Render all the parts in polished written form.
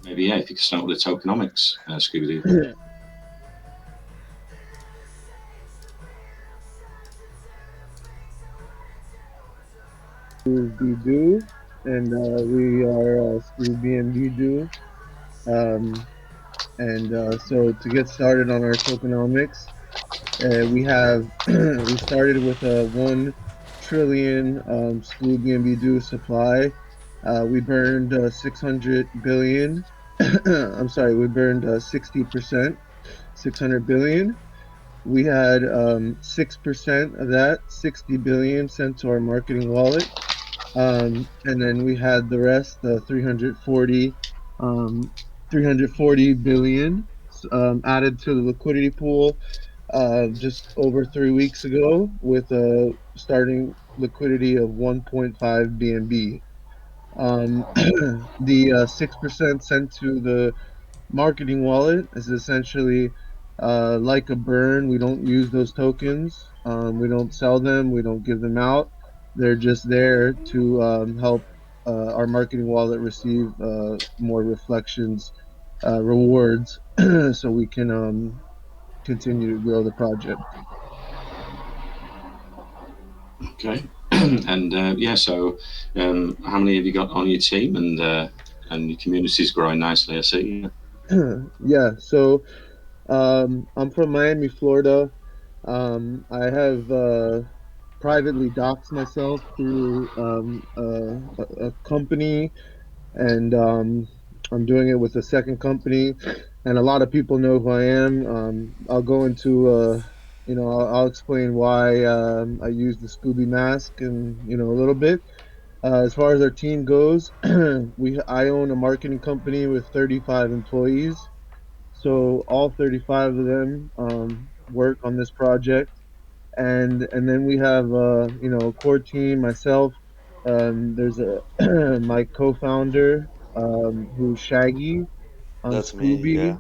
maybe yeah, if you could start with the tokenomics, Scooby-Doo. ScooBNB-Doo, and we are ScooBNB-Doo. Um, so to get started on our tokenomics, we have we started with a 1 trillion ScooBNB-Doo supply. We burned 600 billion. I'm sorry, we burned 60%, 600 billion. We had 6% of that, 60 billion, sent to our marketing wallet. And then we had the rest, the um, 340 billion, added to the liquidity pool just over 3 weeks ago with a starting liquidity of 1.5 BNB. The 6% sent to the marketing wallet is essentially like a burn. We don't use those tokens. We don't sell them. We don't give them out. They're just there to help our marketing wallet receive more reflections, rewards, so we can continue to grow the project. Okay. And yeah, so how many have you got on your team? And your community's growing nicely, I see. Yeah, so I'm from Miami, Florida. I have privately doxed myself through a company, and I'm doing it with a second company, and a lot of people know who I am. I'll go into I'll explain why I use the Scooby mask and a little bit. As far as our team goes, I own a marketing company with 35 employees. So all 35 of them work on this project, and then we have a core team. Myself, there's a my co-founder who's Shaggy on That's me, Scooby. yeah.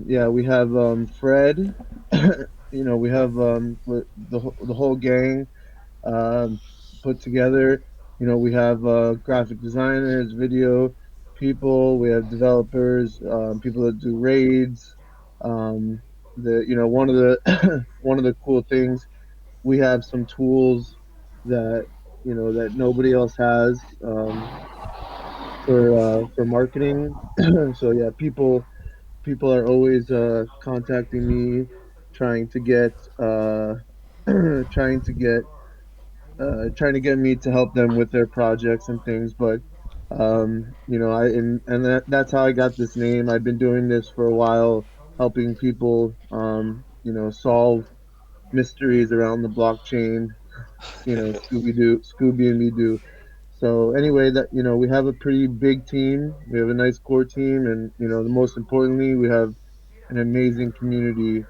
Yeah, we have Fred. We have the whole gang um, put together. We have graphic designers, video people, we have developers, people that do raids. One of the one of the cool things, we have some tools that that nobody else has for marketing. So yeah, people are always contacting me, trying to get trying to get trying to get me to help them with their projects and things. But that's how I got this name. I've been doing this for a while, helping people solve mysteries around the blockchain. Scooby and Me Doo. So anyway, that we have a pretty big team. We have a nice core team, and the most importantly, we have an amazing community.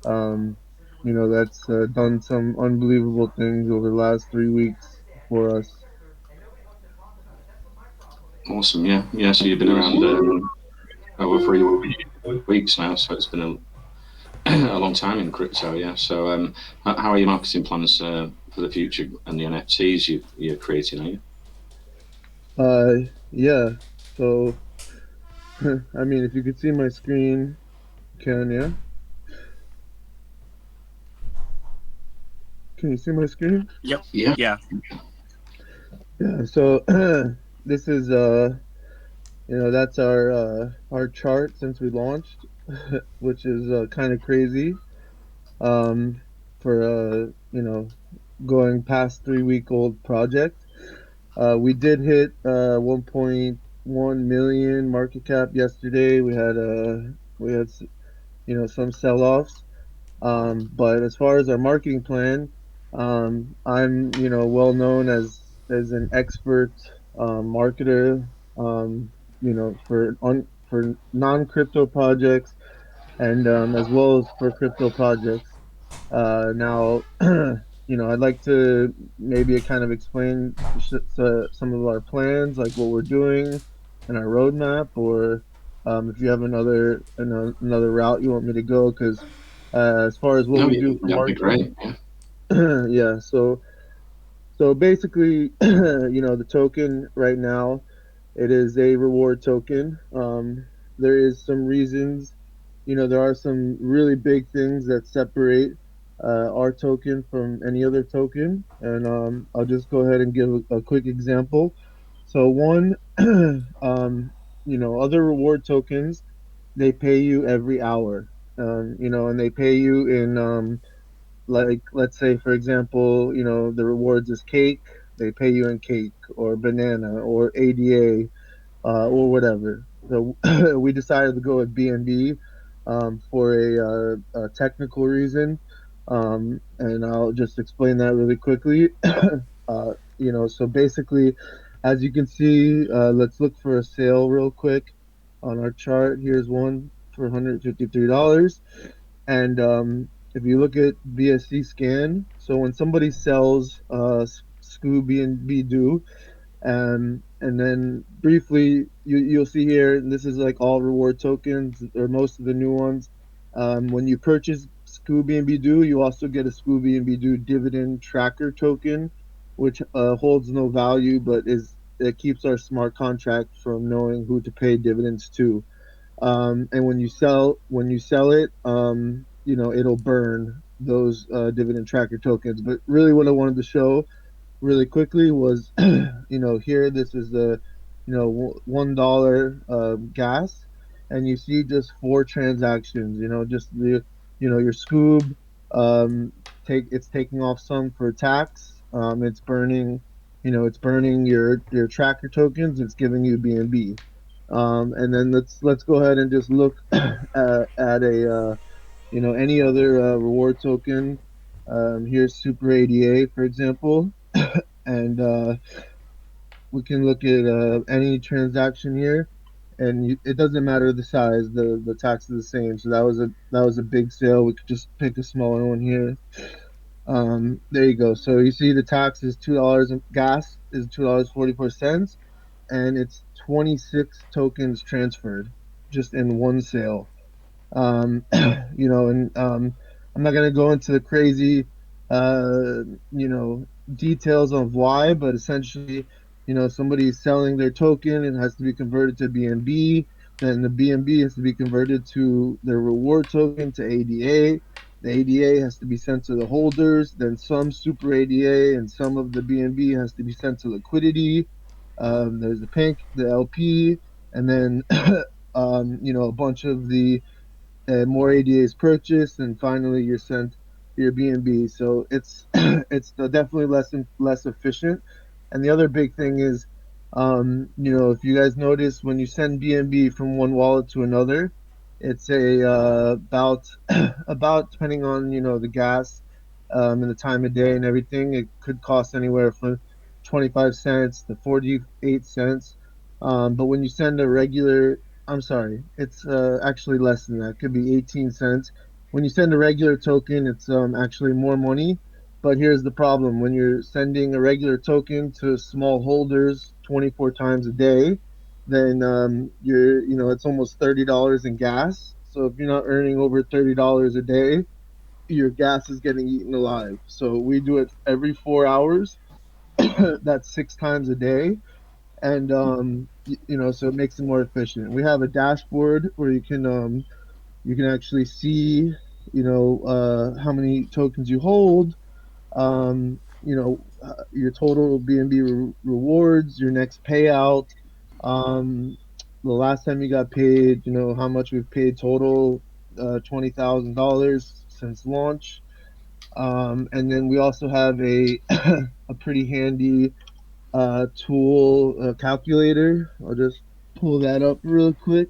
Um, that's done some unbelievable things over the last 3 weeks for us. Awesome, yeah, yeah. So you've been around over 3 weeks now, so it's been a long time in crypto, yeah. So how are your marketing plans for the future and the NFTs you're creating? Are you? Yeah. So, I mean, if you could see my screen, yeah? Can you see my screen? Yep. Yeah. Yeah. Yeah. So, this is that's our chart since we launched, which is kind of crazy. For going past 3 week old project. We did hit 1.1 million market cap yesterday. We had some sell offs. But as far as our marketing plan, I'm well known as an expert marketer. For non crypto projects, and as well as for crypto projects. Now, I'd like to maybe kind of explain some of our plans, like what we're doing and our roadmap, or if you have another route you want me to go, because as far as what No, we do for that'd be great. marketing, Yeah. yeah. So basically, the token right now. It is a reward token. There is some reasons, there are some really big things that separate our token from any other token, and I'll just go ahead and give a quick example. So one, other reward tokens, they pay you every hour, and they pay you in like, let's say for example, the rewards is cake, they pay you in cake or banana or ADA, or whatever. So we decided to go with BNB for a technical reason, and I'll just explain that really quickly. So basically, as you can see, let's look for a sale real quick on our chart. Here's one for $153, and if you look at BSC scan, so when somebody sells ScooBNB-Doo, and then briefly, you'll see here, and this is like all reward tokens or most of the new ones. When you purchase ScooBNB-Doo, you also get a ScooBNB-Doo dividend tracker token, which holds no value, but it keeps our smart contract from knowing who to pay dividends to. And when you sell it, it'll burn those dividend tracker tokens. But really, what I wanted to show really quickly was, here, this is the, $1 gas, and you see just four transactions. Just your Scoob, it's taking off some for tax. It's burning your tracker tokens. It's giving you BNB. And then let's go ahead and just look at a any other reward token. Here's Super ADA, for example, and we can look at any transaction here, and it doesn't matter the size, the tax is the same. So that was a big sale. We could just pick a smaller one here. There you go. So you see the tax is $2, and gas is $2.44, and it's 26 tokens transferred just in one sale. And I'm not gonna go into the crazy, details of why, but essentially, somebody is selling their token, it has to be converted to BNB, then the BNB has to be converted to their reward token to ADA. The ADA has to be sent to the holders, then some super ADA and some of the BNB has to be sent to liquidity. There's the LP, and then a bunch of the more ADAs purchased, and finally you're sent your BNB. So it's it's definitely less efficient. And the other big thing is, if you guys notice, when you send BNB from one wallet to another, it's about, depending on the gas, and the time of day and everything, it could cost anywhere from 25 cents to 48 cents. But when you send a regular, I'm sorry, it's actually less than that. It could be 18 cents. When you send a regular token, it's actually more money. But here's the problem: when you're sending a regular token to small holders 24 times a day, then it's almost $30 in gas. So if you're not earning over $30 a day, your gas is getting eaten alive. So we do it every 4 hours. That's 6 times a day, and so it makes it more efficient. We have a dashboard where you can actually see how many tokens you hold, your total BNB rewards, your next payout, um, the last time you got paid, how much we've paid total, $20,000 since launch. And then we also have a a pretty handy tool calculator. I'll just pull that up real quick.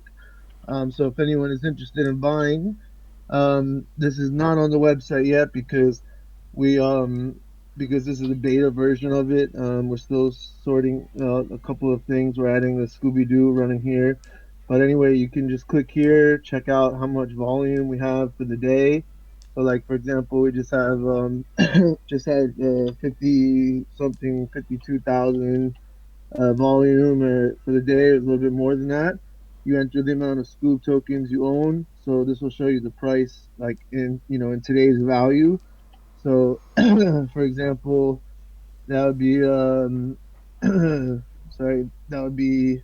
So if anyone is interested in buying, this is not on the website yet because this is a beta version of it. We're still sorting out a couple of things. We're adding the Scooby-Doo running here. But anyway, you can just click here, check out how much volume we have for the day. So, like, for example, we just have just had 50 something, 52,000 volume for the day. Is a little bit more than that. You enter the amount of Scoob tokens you own. So this will show you the price, like, in today's value. So, for example, that would be sorry, that would be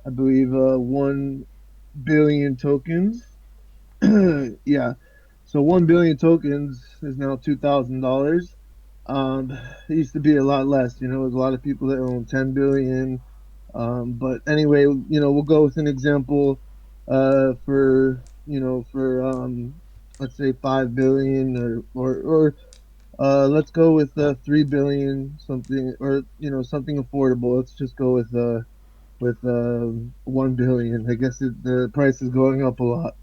I believe 1 billion tokens. Yeah, so 1 billion tokens is now $2,000. It used to be a lot less. There's a lot of people that own 10 billion. But anyway, we'll go with an example for let's say 5 billion, or let's go with 3 billion something, or something affordable. Let's just go with 1 billion. I guess the price is going up a lot.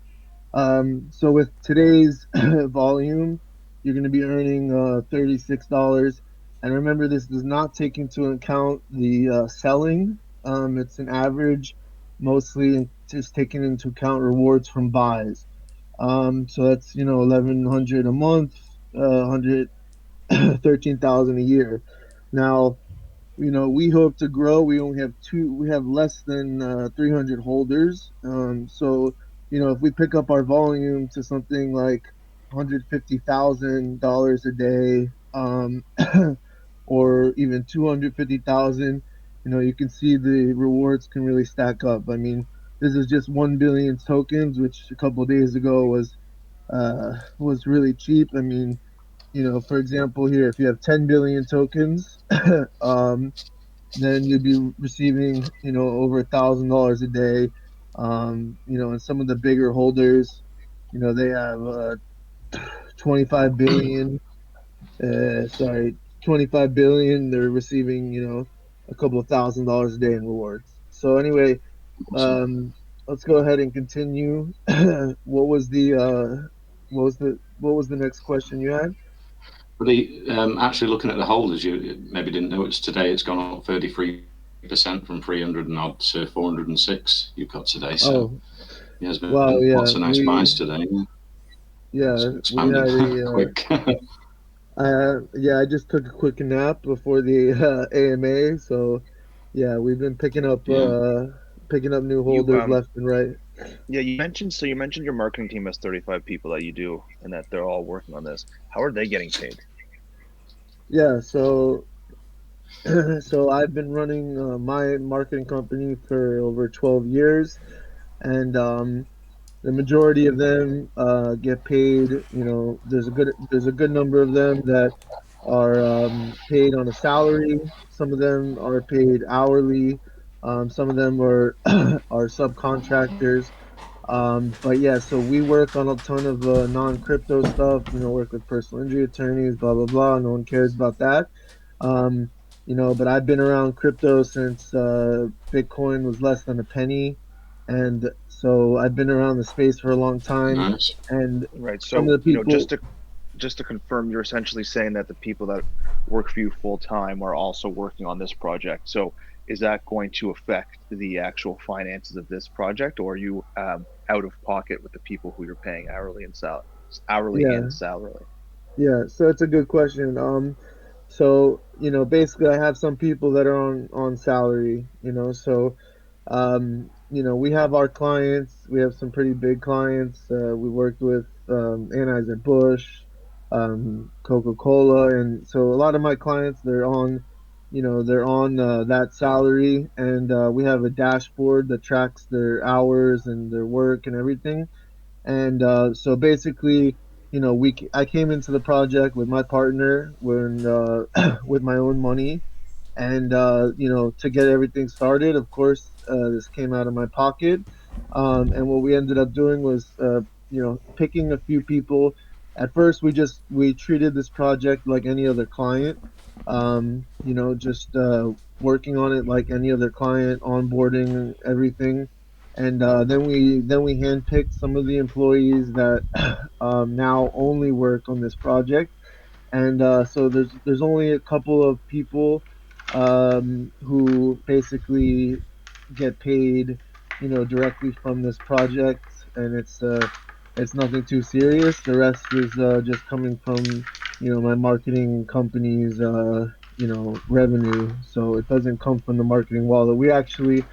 So with today's volume, you're going to be earning $36. And remember, this does not take into account the selling. It's an average, mostly just taking into account rewards from buys. So that's 1,100 a month, 113,000 a year. Now, we hope to grow. We have less than 300 holders. So, if we pick up our volume to something like $150,000 a day, or even 250,000, you can see the rewards can really stack up. I mean, this is just 1 billion tokens, which a couple of days ago was really cheap. I mean, for example, here, if you have 10 billion tokens, then you'd be receiving, over $1,000 a day. And some of the bigger holders, they have 25 billion. Sorry, 25 billion. They're receiving, a couple of $1,000s a day in rewards. So anyway, Awesome. let's go ahead and continue. What was the next question you had? But actually looking at the holders, you maybe didn't know it's today. It's gone up 33% from 300 and odd to 406 you've got today. So Oh, yeah, there's wow, been yeah, lots of nice buys today. It's we expanding had a quick. yeah, I just took a quick nap before the AMA, so yeah, we've been Yeah. picking up new You holders left and right. yeah, you mentioned your marketing team has 35 people that you do and that they're all working on this. How are they getting paid? Yeah, so so I've been running my marketing company for over 12 years, and the majority of them get paid. There's a good number of them that are paid on a salary. Some of them are paid hourly. Some of them are are subcontractors. But yeah, so we work on a ton of non-crypto stuff. Work with personal injury attorneys, blah blah blah. No one cares about that. Um, but I've been around crypto since Bitcoin was less than a penny, and so I've been around the space for a long time. Nice. And Right. some of So, the people, just to confirm, you're essentially saying that the people that work for you full time are also working on this project. So, is that going to affect the actual finances of this project, or are you out of pocket with the people who you're paying hourly and yeah, salary? yeah. So it's a good question. So basically, I have some people that are on salary. We have our clients. We have some pretty big clients. We worked with Anheuser-Busch, Coca-Cola, and so a lot of my clients, they're on that salary, and we have a dashboard that tracks their hours and their work and everything. And so basically, I came into the project with my partner when with my own money, and to get everything started, of course, this came out of my pocket. And what we ended up doing was picking a few people. At first, we treated this project like any other client. Just working on it like any other client, onboarding everything. And then we handpicked some of the employees that now only work on this project. And so there's only a couple of people who basically get paid, directly from this project, and it's nothing too serious. The rest is just coming from my marketing company's revenue, so it doesn't come from the marketing wallet. We actually,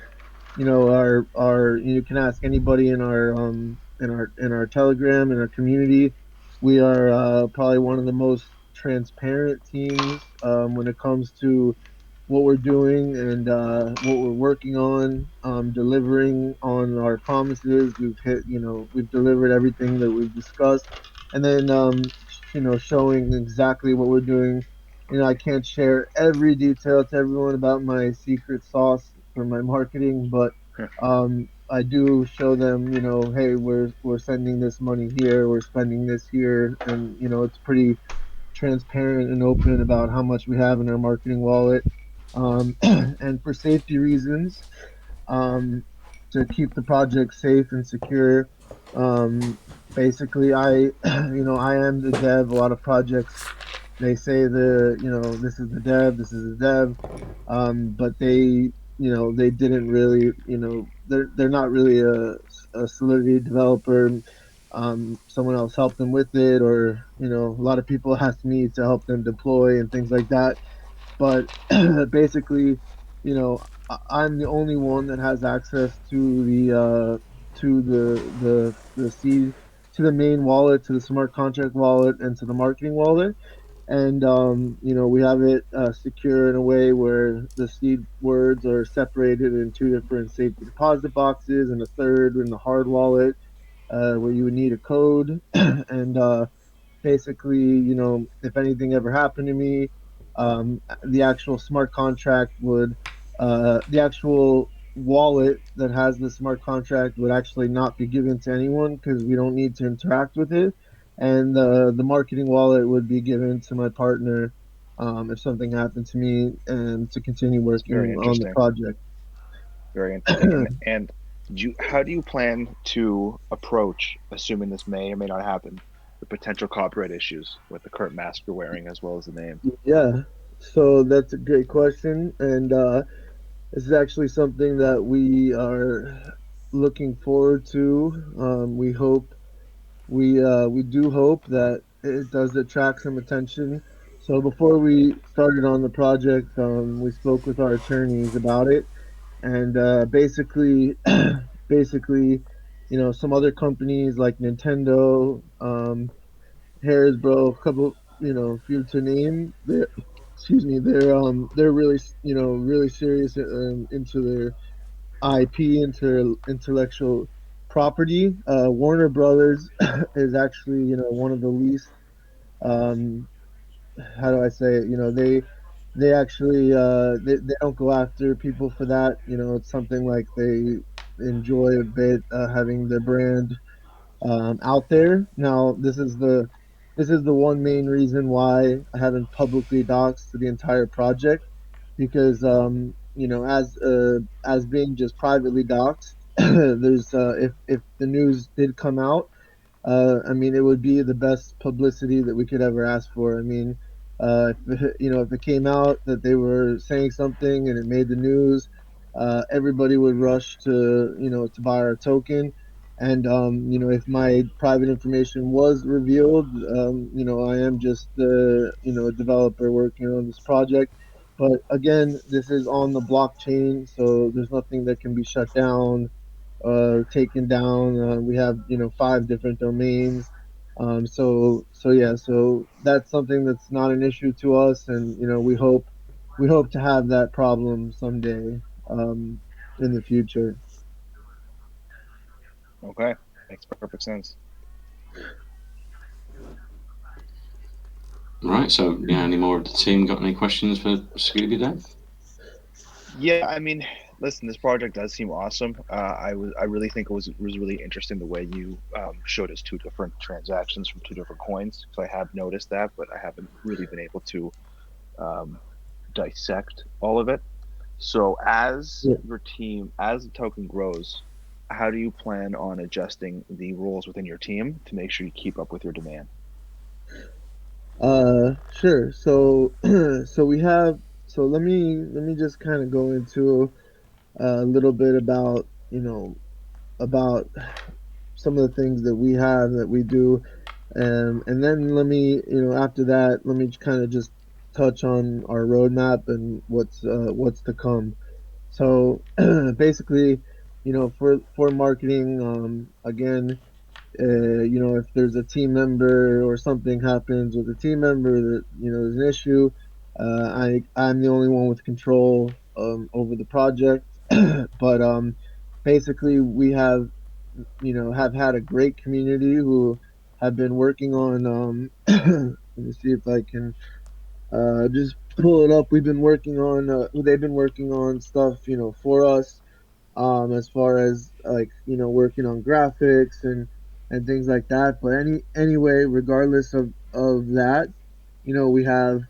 our you can ask anybody in our Telegram, in our community. We are probably one of the most transparent teams when it comes to what we're doing and what we're working on, delivering on our promises. We've hit, we've delivered everything that we've discussed, and then showing exactly what we're doing. I can't share every detail to everyone about my secret sauce for my marketing, but I do show them, hey, we're sending this money here, we're spending this here, and it's pretty transparent and open about how much we have in our marketing wallet. And for safety reasons, um, to keep the project safe and secure, um, basically, I am the dev. A lot of projects, they say this is the dev, this is the dev, but they didn't really, they're not really a Solidity developer. Someone else helped them with it, or a lot of people ask me to help them deploy and things like that. But basically, I'm the only one that has access to the seed, to the main wallet, to the smart contract wallet, and to the marketing wallet. And we have it secure in a way where the seed words are separated in two different safety deposit boxes, and a third in the hard wallet, where you would need a code. And basically, if anything ever happened to me, the actual smart contract would, the actual wallet that has the smart contract would actually not be given to anyone because we don't need to interact with it. And the marketing wallet would be given to my partner if something happened to me, and to continue It's very working on the interesting. project. Very interesting. And how do you plan to approach, assuming this may or may not happen, the potential copyright issues with the current mask you're wearing as well as the name? Yeah, so that's a great question, and this is actually something that we are looking forward to. We do hope that it does attract some attention. So before we started on the project, we spoke with our attorneys about it, and basically, some other companies like Nintendo, Hasbro, a couple, few to name. Excuse me, they're really, really serious into their IP, into intellectual property. Warner Brothers is actually, one of the least. Um, how do I say it? They actually they don't go after people for that. It's something like they enjoy a bit, having their brand out there. Now, this is the one main reason why I haven't publicly doxed the entire project, because as being just privately doxed, there's if the news did come out, I mean, it would be the best publicity that we could ever ask for. I mean, if it came out that they were saying something and it made the news, everybody would rush to buy our token. And if my private information was revealed, I am just a developer working on this project. But again, this is on the blockchain, so there's nothing that can be shut down, taken down. We have 5 different domains. So yeah, so that's something that's not an issue to us, and we hope to have that problem someday, in the future. Okay, makes perfect sense. Right. So, yeah, any more of the team got any questions for Scooby-Doo? Yeah, I mean, listen, this project does seem awesome. I really think it was really interesting the way you showed us two different transactions from two different coins. So I have noticed that, but I haven't really been able to um, dissect all of it. So as Yeah. your team, as the token grows, how do you plan on adjusting the rules within your team to make sure you keep up with your demand? Sure. So, so we have. So let me just kind of go into a little bit about some of the things that we have that we do, and then let me, after that, let me kind of just touch on our roadmap and what's to come. So basically, for marketing, again, if there's a team member or something happens with a team member that there's an issue, I'm the only one with control over the project, but basically we have have had a great community who have been working on let me see if I can just pull it up. We've been working on they've been working on stuff for us, as far as like working on graphics and things like that. But anyway, regardless of that, we have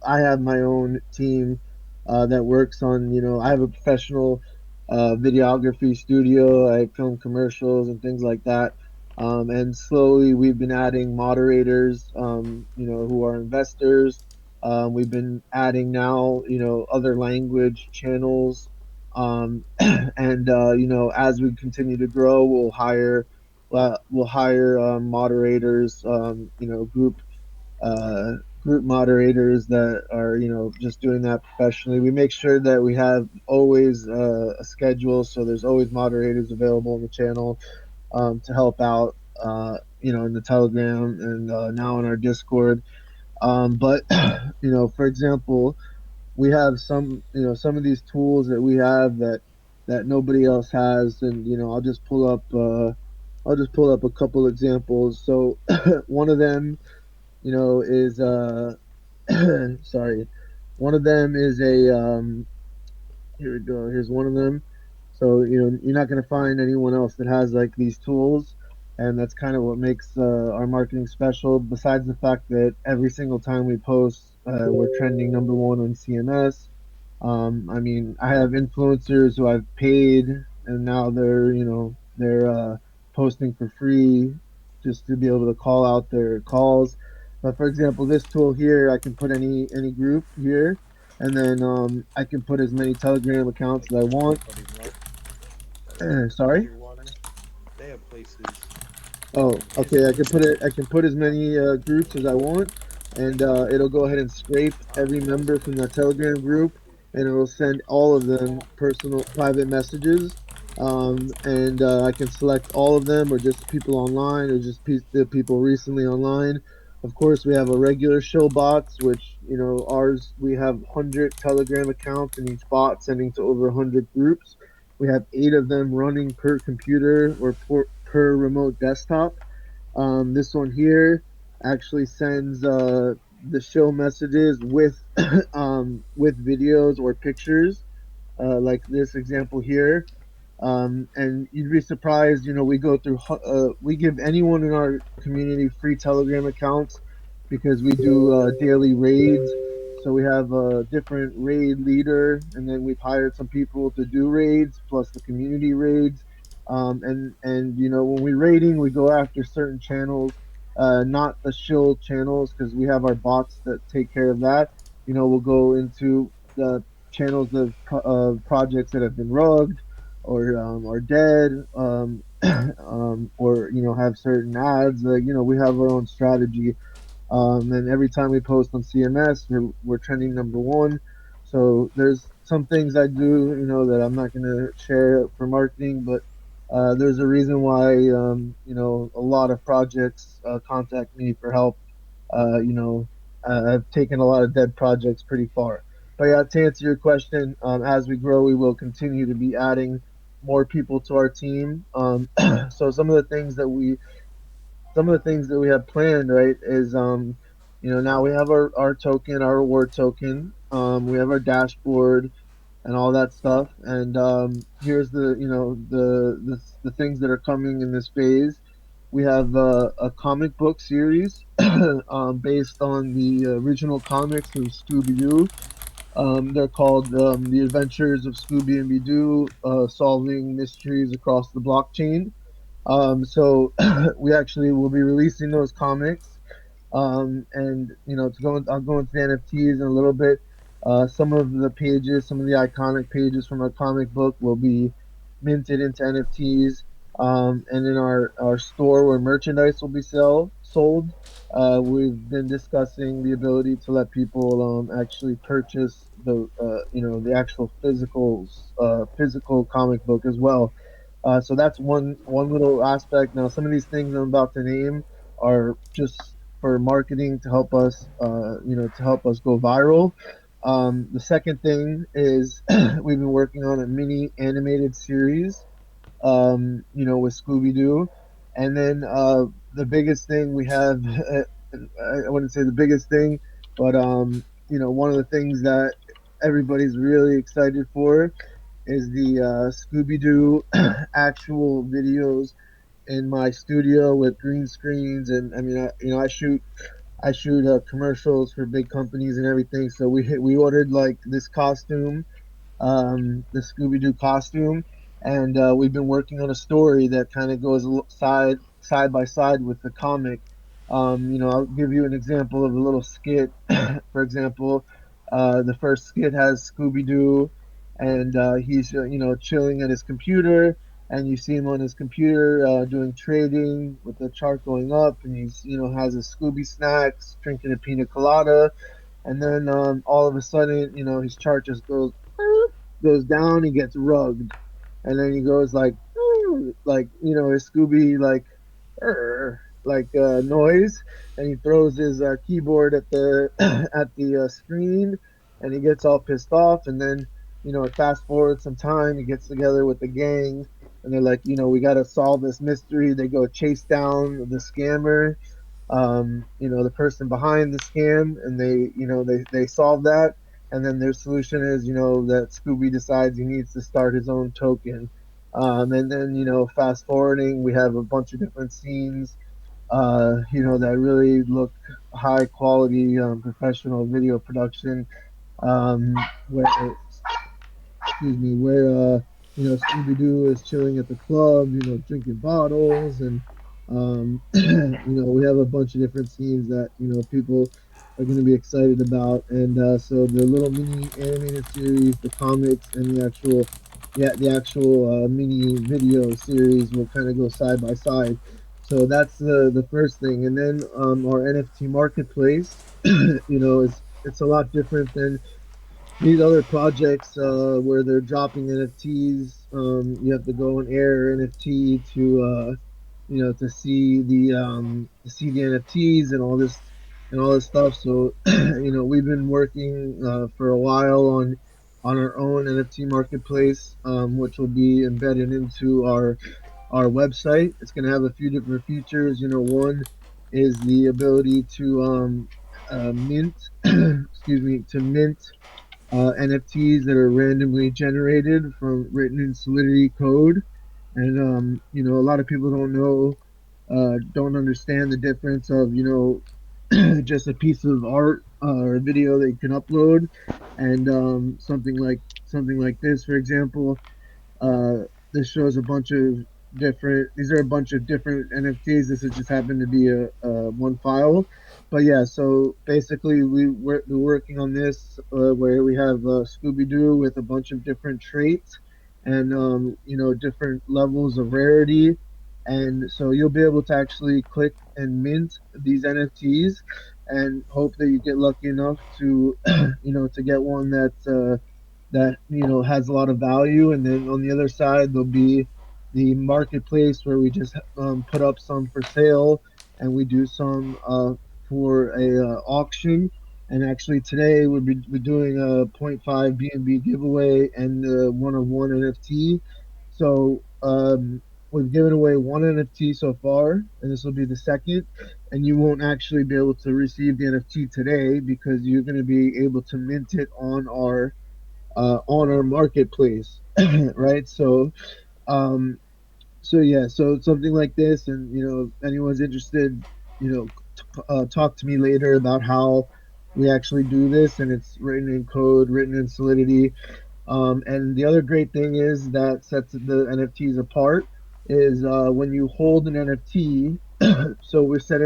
I have my own team that works on I have a professional videography studio. I film commercials and things like that. And slowly we've been adding moderators, who are investors. We've been adding now, other language channels, and as we continue to grow, we'll hire moderators, uh, group moderators that are just doing that professionally. We make sure that we have always a schedule, so there's always moderators available on the channel to help out. In the Telegram and now in our Discord. But for example, we have some of these tools that we have that nobody else has, and I'll just pull up a couple examples. So one of them is sorry, one of them is a here we go. Here's one of them. So you're not going to find anyone else that has like these tools, and that's kind of what makes our marketing special. Besides the fact that every single time we post, we're trending number one on CMS. I mean, I have influencers who I've paid, and now they're posting for free just to be able to call out their calls. But for example, this tool here, I can put any group here, and then I can put as many Telegram accounts as I want. Sorry. They have places. Oh, okay. I can put as many groups as I want, and it'll go ahead and scrape every member from that Telegram group, and it'll send all of them personal private messages. And I can select all of them, or just people online, or just the people recently online. Of course, we have a regular show bots, which ours we have 100 Telegram accounts, and each bot sending to over 100 groups. We have 8 of them running per computer or per remote desktop. This one here actually sends the show messages with with videos or pictures, like this example here. And you'd be surprised, we go through, we give anyone in our community free Telegram accounts because we do daily raids. So we have a different raid leader, and then we've hired some people to do raids plus the community raids. And when we're raiding, we go after certain channels, not the shill channels, because we have our bots that take care of that. We'll go into the channels of projects that have been rugged or are dead, or have certain ads. We have our own strategy, and every time we post on CMS, we're trending number one. So there's some things I do, that I'm not going to share for marketing, but there's a reason why a lot of projects contact me for help. I've taken a lot of dead projects pretty far. But yeah, to answer your question, as we grow, we will continue to be adding more people to our team. So some of the things that we have planned, right, is now we have our token, our reward token. We have our dashboard and all that stuff. And here's the things that are coming in this phase. We have a comic book series based on the original comics of Scooby-Doo. They're called The Adventures of Scooby-NB-Doo, solving mysteries across the blockchain. So we actually will be releasing those comics. And I'll go into the NFTs in a little bit. Some of the pages, some of the iconic pages from our comic book will be minted into NFTs. And in our store where merchandise will be sold, we've been discussing the ability to let people actually purchase the actual physical comic book as well. So that's one little aspect. Now, some of these things I'm about to name are just for marketing to help us, to help us go viral. The second thing is we've been working on a mini animated series, with Scooby-Doo. And then the biggest thing we have, I wouldn't say the biggest thing, but one of the things that everybody's really excited for is the Scooby-Doo actual videos in my studio with green screens. And I mean, I shoot commercials for big companies and everything. So we ordered like this costume, the Scooby-Doo costume, and we've been working on a story that kind of goes side by side with the comic. I'll give you an example of a little skit. For example, the first skit has Scooby-Doo, and he's chilling at his computer, and you see him on his computer doing trading with the chart going up, and he's has his Scooby Snacks, drinking a pina colada, and then all of a sudden, his chart just goes down. He gets rugged, and then he goes like, like his Scooby noise, and he throws his keyboard at the at the screen, and he gets all pissed off, and then fast forward some time, he gets together with the gang, and they're like, we got to solve this mystery. They go chase down the scammer, the person behind the scam, and they solve that. And then their solution is, that Scooby decides he needs to start his own token. And then, fast forwarding, we have a bunch of different scenes, that really look high quality, professional video production, where Scooby Doo is chilling at the club, drinking bottles, and we have a bunch of different scenes that people are going to be excited about, and so the little mini animated series, the comics, and the actual mini video series will kind of go side by side. So that's the first thing, and then our NFT marketplace, it's a lot different than these other projects where they're dropping NFTs. You have to go and air NFT to see the NFTs and all this stuff. So we've been working for a while on our own NFT marketplace, which will be embedded into our website. It's going to have a few different features. One is the ability to mint, excuse me, to mint NFTs that are randomly generated from written in Solidity code. And a lot of people don't understand the difference of just a piece of art or a video that you can upload, and something like this, for example. Uh, this shows a bunch of different. These are a bunch of different NFTs. This has just happened to be a one file, but yeah. So basically, we're working on this where we have Scooby Doo with a bunch of different traits, and different levels of rarity, and so you'll be able to actually click and mint these NFTs, and hope that you get lucky enough to to get one that has a lot of value. And then on the other side, there'll be the marketplace where we just put up some for sale, and we do some for a auction. And actually today we're doing a point 0.5 BNB giveaway and one of one NFT. So we've given away one NFT so far, and this will be the second. And you won't actually be able to receive the NFT today because you're going to be able to mint it on our marketplace, right? Um, yeah, so something like this, and if anyone's interested, talk to me later about how we actually do this, and it's written in code, written in Solidity. And the other great thing is that sets the NFTs apart is when you hold an NFT. So we're set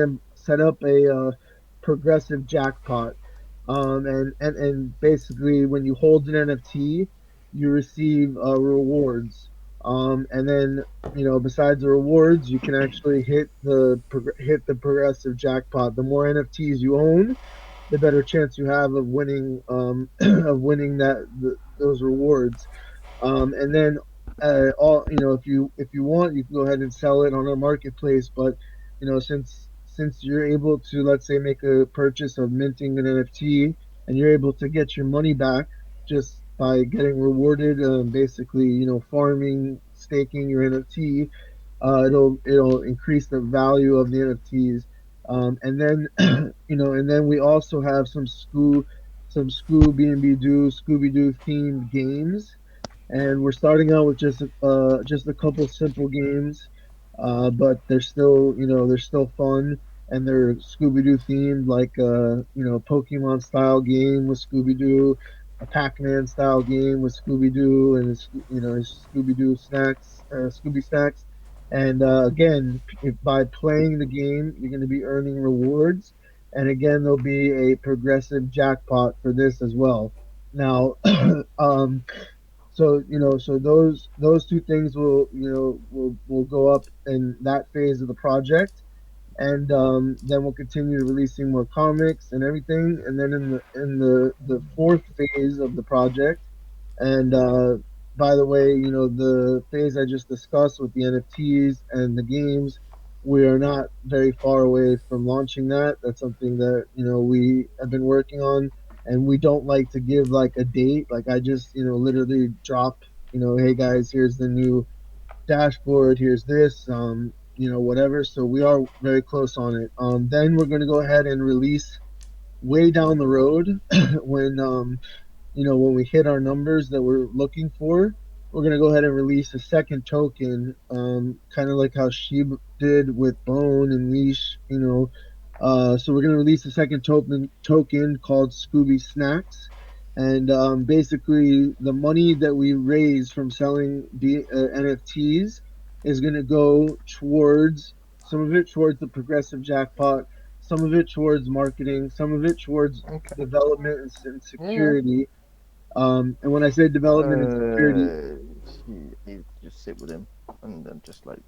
up a progressive jackpot, and basically when you hold an NFT, you receive rewards. And then besides the rewards, you can actually hit the progressive jackpot. The more NFTs you own, the better chance you have of winning those rewards. And then all if you want, you can go ahead and sell it on our marketplace. But since since you're able to, let's say, make a purchase of minting an NFT, and you're able to get your money back just by getting rewarded, basically, farming, staking your NFT. It'll increase the value of the NFTs. And then and then we also have some ScooBNB-Doo, Scooby-Doo themed games, and we're starting out with just a couple simple games, but they're still fun, and they're Scooby-Doo themed, like Pokemon style game with Scooby-Doo, a Pac-Man style game with Scooby-Doo, and Scooby-Doo snacks, Scooby Snacks. And again, by playing the game, you're going to be earning rewards, and again, there'll be a progressive jackpot for this as well. Now, so those two things will go up in that phase of the project, and then we'll continue releasing more comics and everything, and then in the fourth phase of the project, and by the way, the phase I just discussed with the NFTs and the games, we are not very far away from launching that. That's something that we have been working on, and we don't like to give like a date. Like I just literally drop, hey guys, here's the new dashboard, here's this, whatever. So we are very close on it. Then we're going to go ahead and release way down the road when we hit our numbers that we're looking for. We're going to go ahead and release a second token, kind of like how Sheep did with Bone and Leash. So we're going to release a second token called Scooby Snacks. And basically, the money that we raise from selling NFTs is going to go towards some of it towards the progressive jackpot, some of it towards marketing, some of it towards development and security. And when I say development and security, you just sit with him and then just like.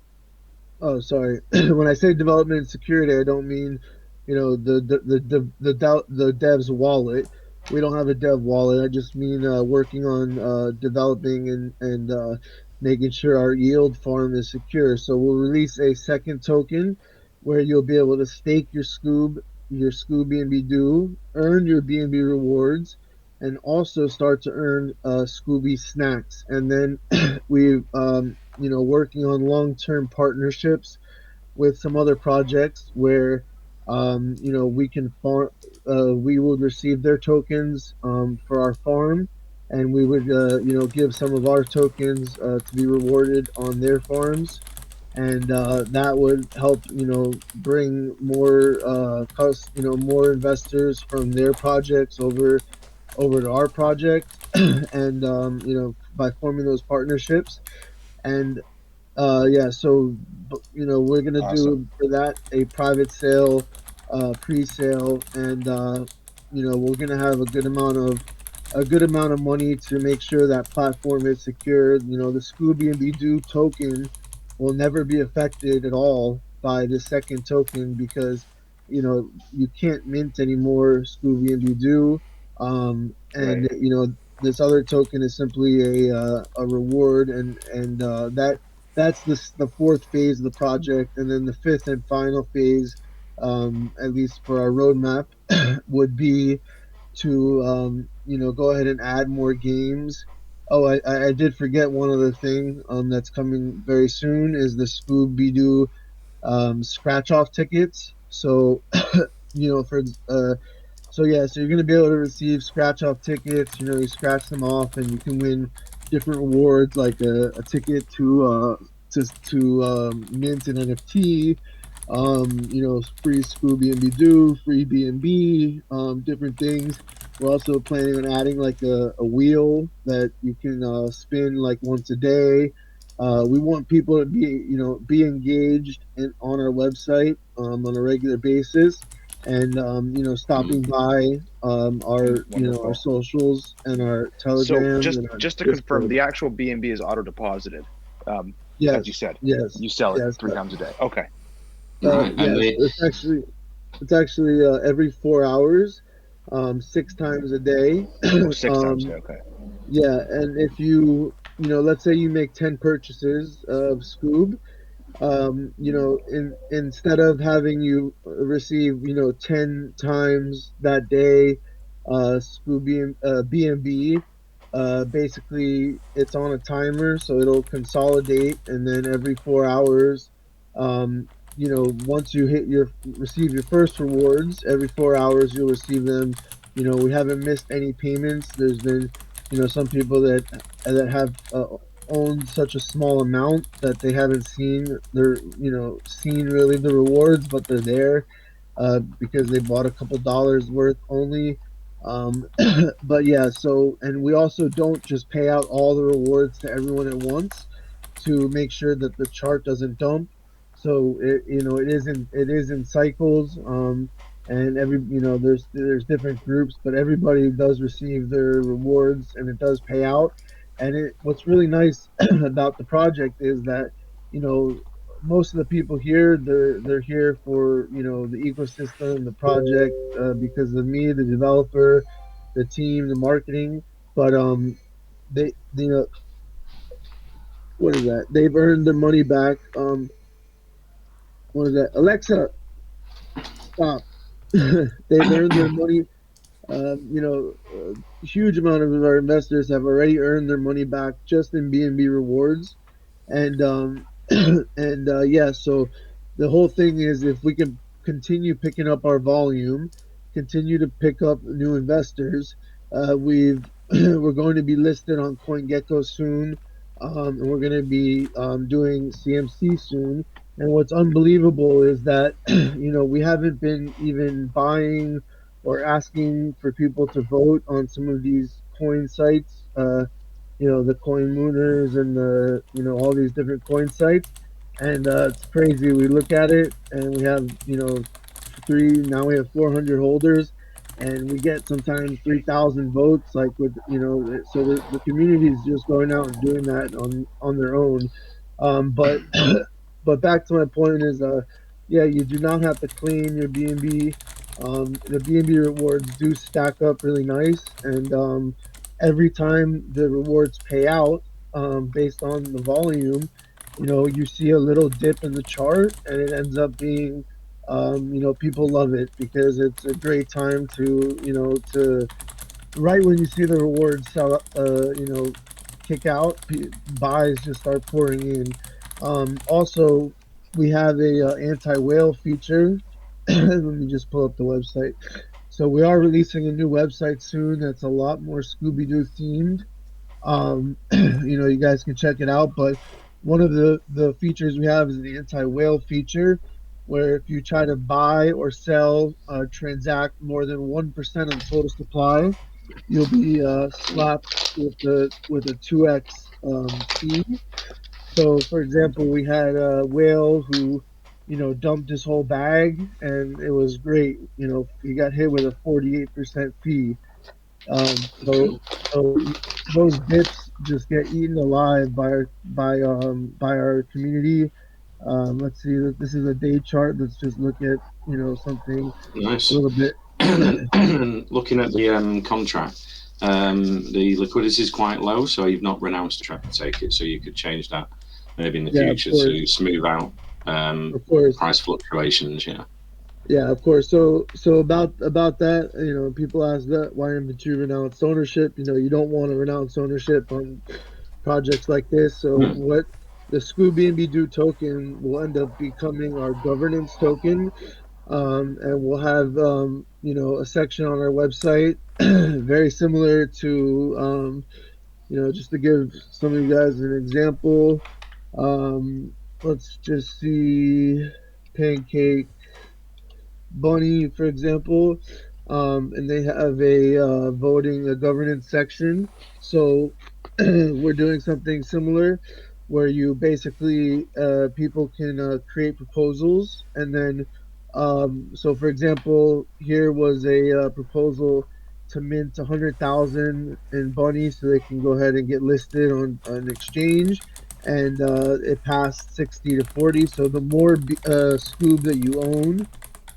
Oh, sorry. When I say development and security, I don't mean, the dev's wallet. We don't have a dev wallet. I just mean working on developing and making sure our yield farm is secure. So we'll release a second token where you'll be able to stake your ScooBNB-Doo, earn your BNB rewards, and also start to earn Scooby Snacks. And then we've working on long-term partnerships with some other projects where we can farm. We would receive their tokens for our farm, and we would give some of our tokens to be rewarded on their farms, and that would help bring more investors from their projects over to our project, and by forming those partnerships. And yeah, so we're gonna do for that a private sale, pre-sale, and we're gonna have a good amount of money to make sure that platform is secure. The ScooBNB-Doo token will never be affected at all by the second token, because you can't mint any more ScooBNB-Doo, and Right. this other token is simply a reward, and that's the fourth phase of the project. And then the fifth and final phase, at least for our roadmap, would be to go ahead and add more games. Oh, I did forget one other thing that's coming very soon is the Scooby-Doo scratch off tickets. So for so yeah, so you're gonna be able to receive scratch off tickets. You scratch them off, and you can win different rewards, like a ticket to mint an NFT, free ScooBNB-Doo, free BNB, different things. We're also planning on adding like a wheel that you can spin like once a day. We want people to be engaged on our website on a regular basis, and stopping by our Wonderful. our socials and our So telegrams just and our just to confirm, Discord. the actual BNB is auto deposited, as you Yes, said. yes, You sell it yes. 3 times a day. Okay. Right, and Yes, they, it's actually every 4 hours, 6 times a day. Oh, 6 times a day. um, Okay. yeah, and if let's say you make 10 purchases of Scoob, instead of having you receive, 10 times that day, Scooby and B&B, basically it's on a timer, so it'll consolidate, and then every 4 hours, once you receive your first rewards, every 4 hours you'll receive them. We haven't missed any payments. There's been, some people that have owned such a small amount that they haven't seen really the rewards, but they're there because they bought a couple dollars worth only. Um, but yeah, and we also don't just pay out all the rewards to everyone at once to make sure that the chart doesn't dump. So it is in cycles. And there's different groups, but everybody does receive their rewards and it does pay out. And what's really nice about the project is that, you know, most of the people here, they're here for, the ecosystem, the project, because of me, the developer, the team, the marketing. But they, what is that? They've earned their money back. What is that? Alexa, stop. They've earned their money. A huge amount of our investors have already earned their money back just in B&B rewards. And yeah, so the whole thing is, if we can continue picking up our volume, continue to pick up new investors, we're going to be listed on CoinGecko soon, and we're going to be doing CMC soon. And what's unbelievable is that we haven't been even buying or asking for people to vote on some of these coin sites. The coin mooners and all these different coin sites. And it's crazy. We look at it and we have, now we have 400 holders, and we get sometimes 3,000 votes, like with, so the community is just going out and doing that on their own. But but back to my point is, yeah, you do not have to claim your BNB. The BNB rewards do stack up really nice, and every time the rewards pay out, based on the volume, you see a little dip in the chart, and it ends up being, people love it because it's a great time to right when you see the rewards sell, kick out, buys just start pouring in. Also, we have a anti-whale feature. Let me just pull up the website. So we are releasing a new website soon that's a lot more Scooby-Doo themed. You guys can check it out. But one of the features we have is the anti-whale feature, where if you try to buy or sell, transact more than 1% of the total supply, you'll be slapped with a 2x fee. So, for example, we had a whale who, dumped his whole bag, and it was great. He got hit with a 48% fee. So those bits just get eaten alive by our community. Let's see. This is a day chart. Let's just look at something Nice. a little bit. And looking at the contract, the liquidity is quite low, so you've not renounced the track to take it. So you could change that maybe in the Yeah, of future course. to smooth out Of course. price fluctuations. Yeah. Yeah, of course. So about that, people ask that, why haven't you renounced ownership? You don't want to renounce ownership on projects like this. So what the ScooBNB-Doo token will end up becoming our governance token, and we'll have a section on our website very similar to just to give some of you guys an example. Let's just see, Pancake Bunny, for example, and they have a governance section. So we're doing something similar, where you basically, people can create proposals, and then, so for example, here was a proposal to mint 100,000 in Bunny so they can go ahead and get listed on an exchange. And it passed 60 to 40. So the more Scoob that you own,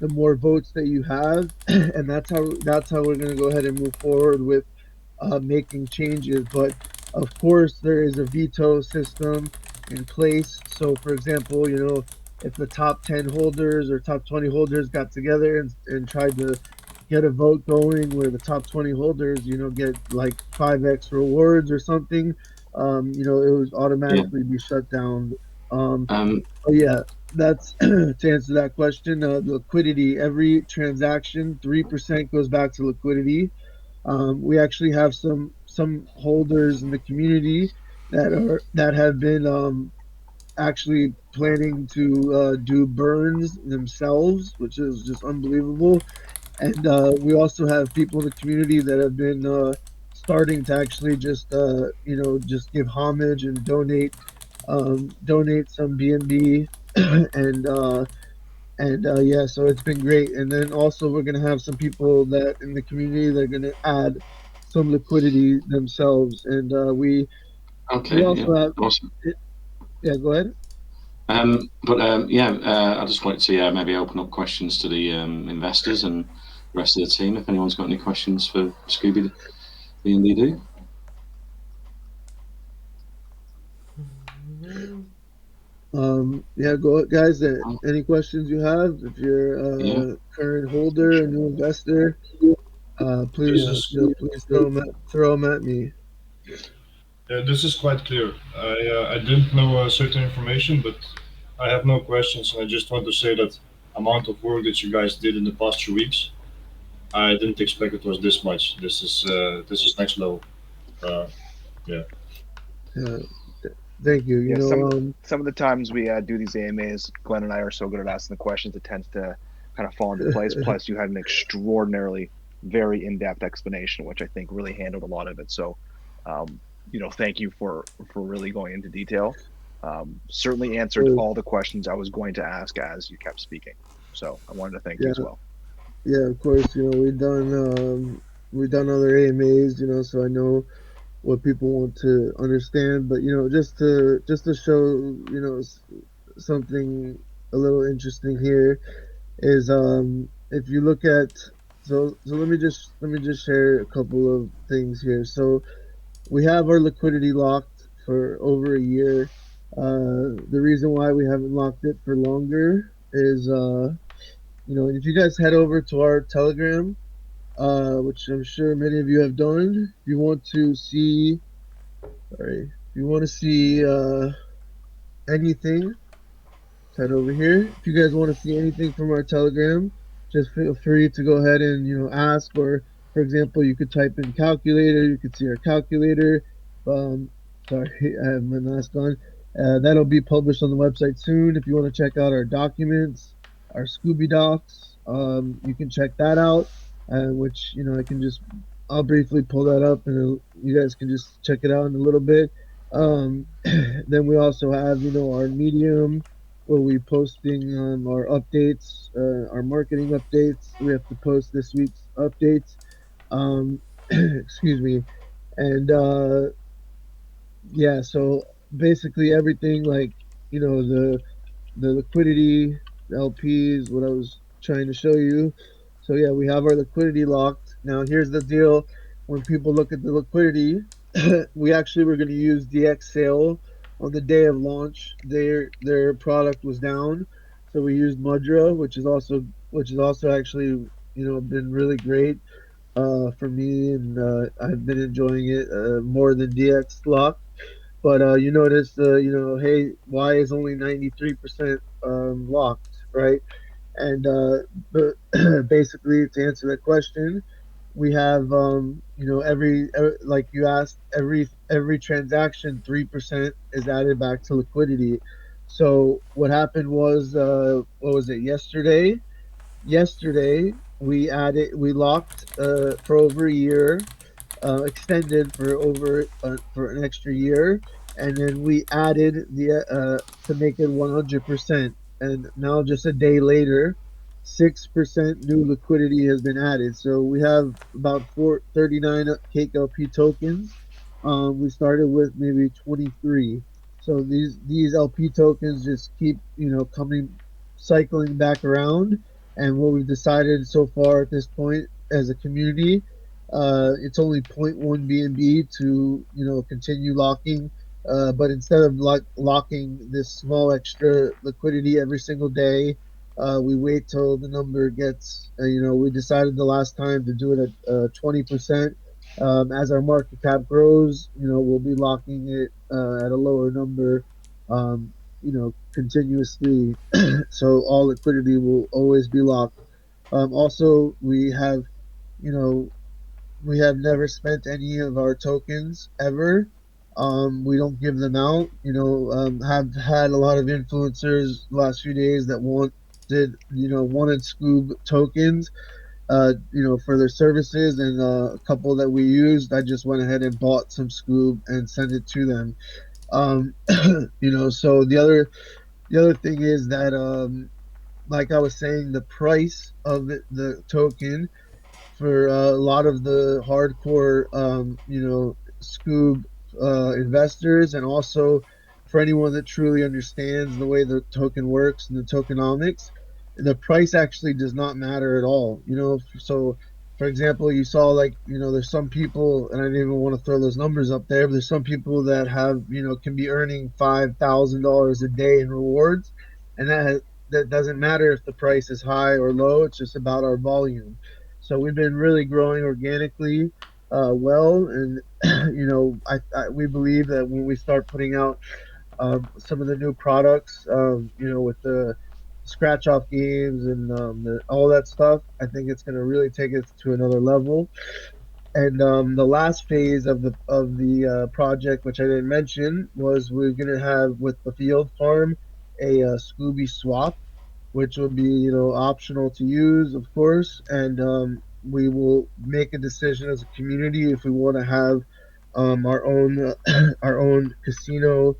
the more votes that you have, and that's how we're going to go ahead and move forward with making changes. But of course, there is a veto system. in place. So, for example, if the top 10 holders or top 20 holders got together and tried to get a vote going where the top 20 holders, get like 5x rewards or something, it would Yeah. automatically be shut down. Um, Oh yeah, that's to answer that question. Liquidity. Every transaction, 3% goes back to liquidity. We actually have some holders in the community that have been actually planning to do burns themselves, which is just unbelievable. And we also have people in the community that have been starting to actually just give homage and donate some BNB and yeah, so it's been great. And then also we're gonna have some people that in the community that are gonna add some liquidity themselves, and we okay. Yeah. also have Awesome. yeah. Go ahead. I just wanted to maybe open up questions to the investors and the rest of the team. If anyone's got any questions for ScooBNB-Doo. Yeah, go ahead, guys. Any questions you have? If you're Yeah. a current holder, a new investor, please, please throw them at me. Yeah, this is quite clear. I didn't know certain information, but I have no questions. I just want to say that amount of work that you guys did in the past 2 weeks, I didn't expect it was this much. This is next level. Yeah. Thank you. Yeah, some of the times we do these AMAs, Glenn and I are so good at asking the questions, it tends to kind of fall into place. Plus, you had an extraordinarily very in-depth explanation, which I think really handled a lot of it. So, thank you for really going into detail. Certainly answered all the questions I was going to ask as you kept speaking. So I wanted to thank you as well. Yeah, of course. We've done other AMAs, so I know what people want to understand. But just to show something a little interesting here is if you look at let me just share a couple of things here. So we have our liquidity locked for over a year. The reason why we haven't locked it for longer is if you guys head over to our Telegram, which I'm sure many of you have done, if you want to see anything, head over here. If you guys want to see anything from our Telegram, just feel free to go ahead and ask. Or, for example, you could type in calculator. You could see our calculator. Sorry, I have my mask on. That'll be published on the website soon. If you want to check out our documents, our Scooby Docs, you can check that out. Which I'll briefly pull that up, and you guys can just check it out in a little bit. Then we also have our Medium, where we posting our updates, our marketing updates. We have to post this week's updates. Excuse me, and yeah. So basically everything, like the liquidity, the LPs, what I was trying to show you. So yeah, we have our liquidity locked. Now here's the deal: when people look at the liquidity, we actually were going to use DX sale on the day of launch. Their product was down, so we used Mudra, which is also actually been really great for me, and I've been enjoying it more than DX lock. But you notice, hey, why is only 93% locked, right? And but basically, to answer that question, we have like you asked, every transaction 3% is added back to liquidity. So what happened was, what was it, yesterday? Yesterday we locked for over a year, extended for an extra year, and then we added the to make it 100%. And now, just a day later, 6% new liquidity has been added. So we have about 39 Cake LP tokens. We started with maybe 23. So these LP tokens just keep cycling back around. And what we've decided so far at this point as a community, it's only 0.1 BNB to continue locking But instead of locking this small extra liquidity every single day, we wait till the number gets, we decided the last time to do it at 20%. As our market cap grows, we'll be locking it at a lower number, continuously. So all liquidity will always be locked. Also, you know, we have never spent any of our tokens ever. We don't give them out. Have had a lot of influencers the last few days that wanted Scoob tokens, for their services, and a couple that we used, I just went ahead and bought some Scoob and sent it to them. Um, so the other thing is that, like I was saying, the price of the token for a lot of the hardcore, Scoob investors, and also for anyone that truly understands the way the token works and the tokenomics, the price actually does not matter at all. So for example, you saw, like, there's some people, and I didn't even want to throw those numbers up there, but there's some people that can be earning $5,000 a day in rewards, and that doesn't matter if the price is high or low. It's just about our volume. So we've been really growing organically, well, and we believe that when we start putting out some of the new products, with the scratch off games and all that stuff, I think it's going to really take us to another level. And the last phase of the project, which I didn't mention, was we're going to have, with the field farm, a Scooby swap, which will be, optional to use, of course. And we will make a decision as a community if we want to have our own our own casino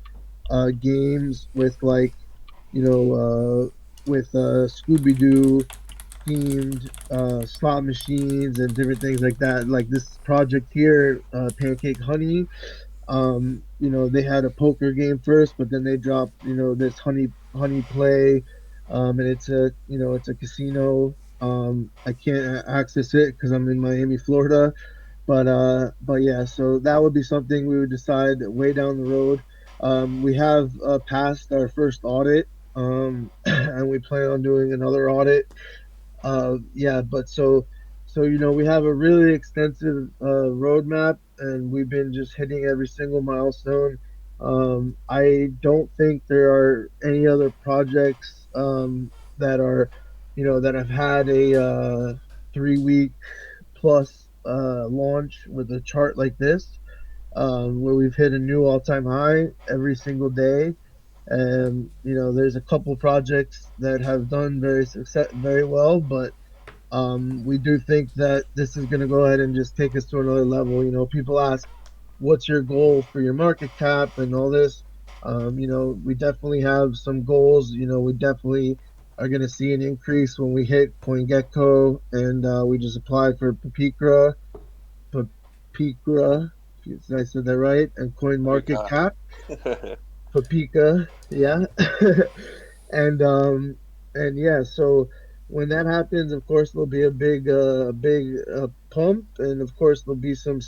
games with, like, with Scooby-Doo themed slot machines and different things like that. Like this project here, Pancake Honey. They had a poker game first, but then they dropped, this honey play, and it's a casino. I can't access it because I'm in Miami, Florida. But yeah, so that would be something we would decide way down the road. We have passed our first audit, and we plan on doing another audit. Yeah, but so we have a really extensive roadmap, and we've been just hitting every single milestone. I don't think there are any other projects that are, that have had a 3 week plus launch with a chart like this, where we've hit a new all-time high every single day. And there's a couple projects that have done very well, but we do think that this is going to go ahead and just take us to another level. People ask, "What's your goal for your market cap and all this?" We definitely have some goals. We definitely are going to see an increase when we hit CoinGecko, and we just applied for Papikra, if I said that right, and Coin Market Cap. Papika, yeah. and yeah, so when that happens, of course there'll be a big pump, and of course there'll be some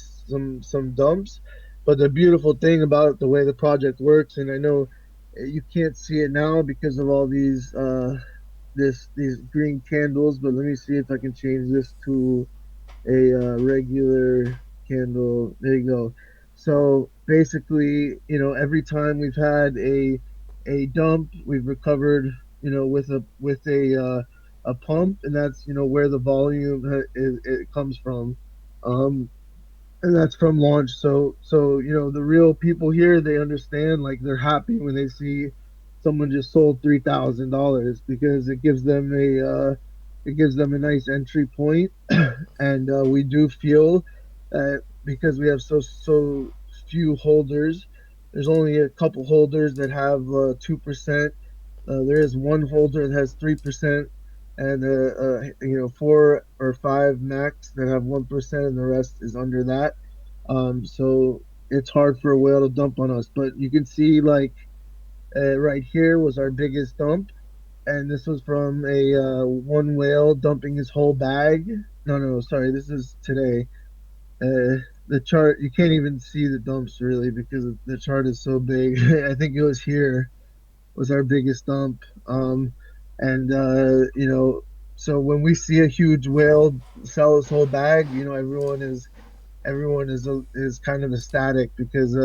dumps. But the beautiful thing about the way the project works, and I know you can't see it now because of all these green candles, but let me see if I can change this to a regular candle. There you go. So basically, every time we've had a dump, we've recovered, with a pump, and that's, where the volume it comes from. Um, and that's from launch. So the real people here, they understand, like, they're happy when they see someone just sold $3,000, because it gives them a nice entry point. And we do feel that because we have so few holders, there's only a couple holders that have 2%. There is one holder that has 3%, and 4 or 5 max that have 1%, and the rest is under that. So it's hard for a whale to dump on us. But you can see, like, right here was our biggest dump, and this was from a one whale dumping his whole bag. No, sorry, this is today. the chart, you can't even see the dumps really because the chart is so big. I think it was here was our biggest dump. And you know, so when we see a huge whale sell his whole bag, you know, everyone is kind of ecstatic because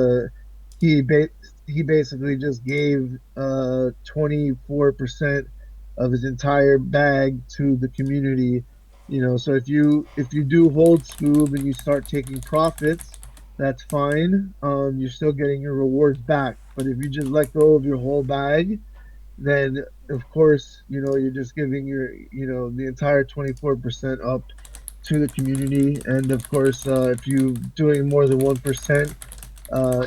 he ba- he basically just gave 24% of his entire bag to the community. You know, so if you do hold Scoob and you start taking profits, that's fine. You're still getting your rewards back. But if you just let go of your whole bag, then of course, you know, you're just giving the entire 24% up to the community. And of course, if you doing more than 1%,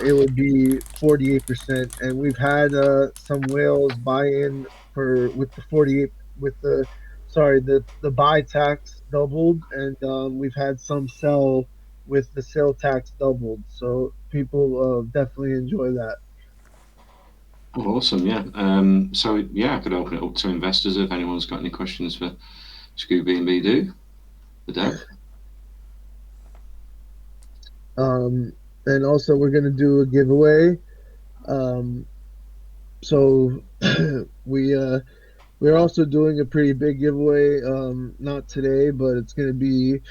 it would be 48%. And we've had some whales buy in for with the 48 with the sorry the buy tax doubled, and we've had some sell with the sale tax doubled. So people definitely enjoy that. Oh, awesome, yeah. So yeah, I could open it up to investors if anyone's got any questions for ScooBNB-Doo, the dev. And also we're gonna do a giveaway. Um, so we're also doing a pretty big giveaway. Not today, but it's gonna be.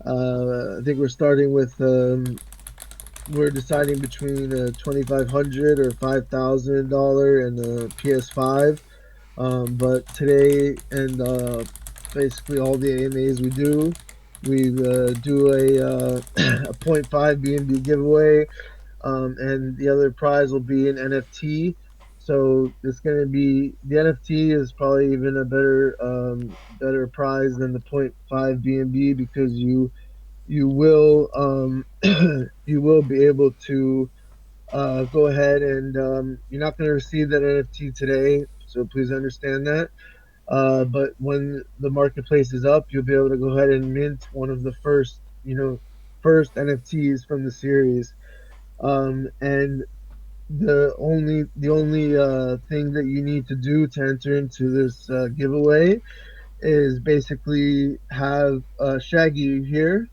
I think we're starting with. We're deciding between a $2,500 or $5,000 and a PS5. But today and basically all the AMAs we do, we do a point 0.5 BNB giveaway, and the other prize will be an NFT. So it's going to be the NFT is probably even a better prize than the point 0.5 BNB because you will you will be able to go ahead and you're not going to receive that NFT today, so please understand that. But when the marketplace is up, you'll be able to go ahead and mint one of the first NFTs from the series. And the only thing that you need to do to enter into this giveaway is basically have Shaggy here.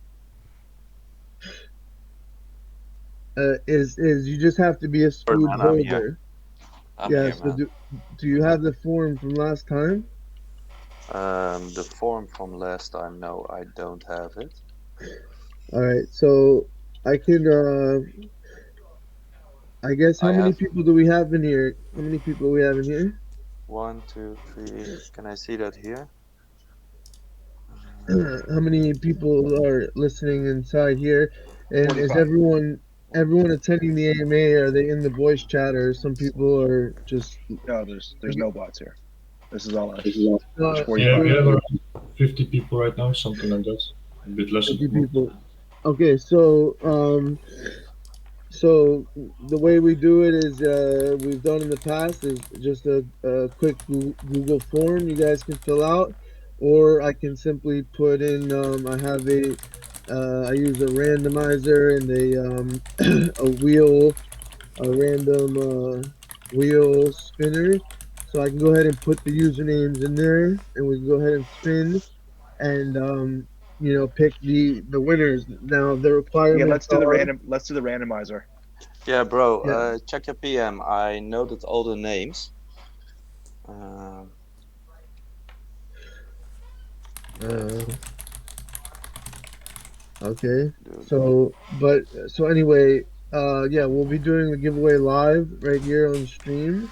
Is you just have to be a Sure, Scoob man, I'm here. holder. I'm Yeah. here, So man. do you have the form from last time? The form from last time, no, I don't have it. All right. So I can. I guess how I many have people do we have in here? How many people we have in here? 1, 2, 3. Can I see that here? How many people are listening inside here? And is 45. everyone attending the AMA? Are they in the voice chat, or some people are just? No, there's no bots here. This is all us. Uh, There's Yeah, 45. we have around 50 people right now, something like that. A bit less. 50 people. Okay, so the way we do it is we've done in the past is just a quick Google form you guys can fill out, or I can simply put in. I use a randomizer and a wheel, a random wheel spinner, so I can go ahead and put the usernames in there, and we can go ahead and spin and pick the winners. Now the Yeah, requirements are. let's do the randomizer. Yeah, bro, Yeah. check your PM. I noted all the names. Um, Okay. dude. So anyway, yeah, we'll be doing the giveaway live right here on stream.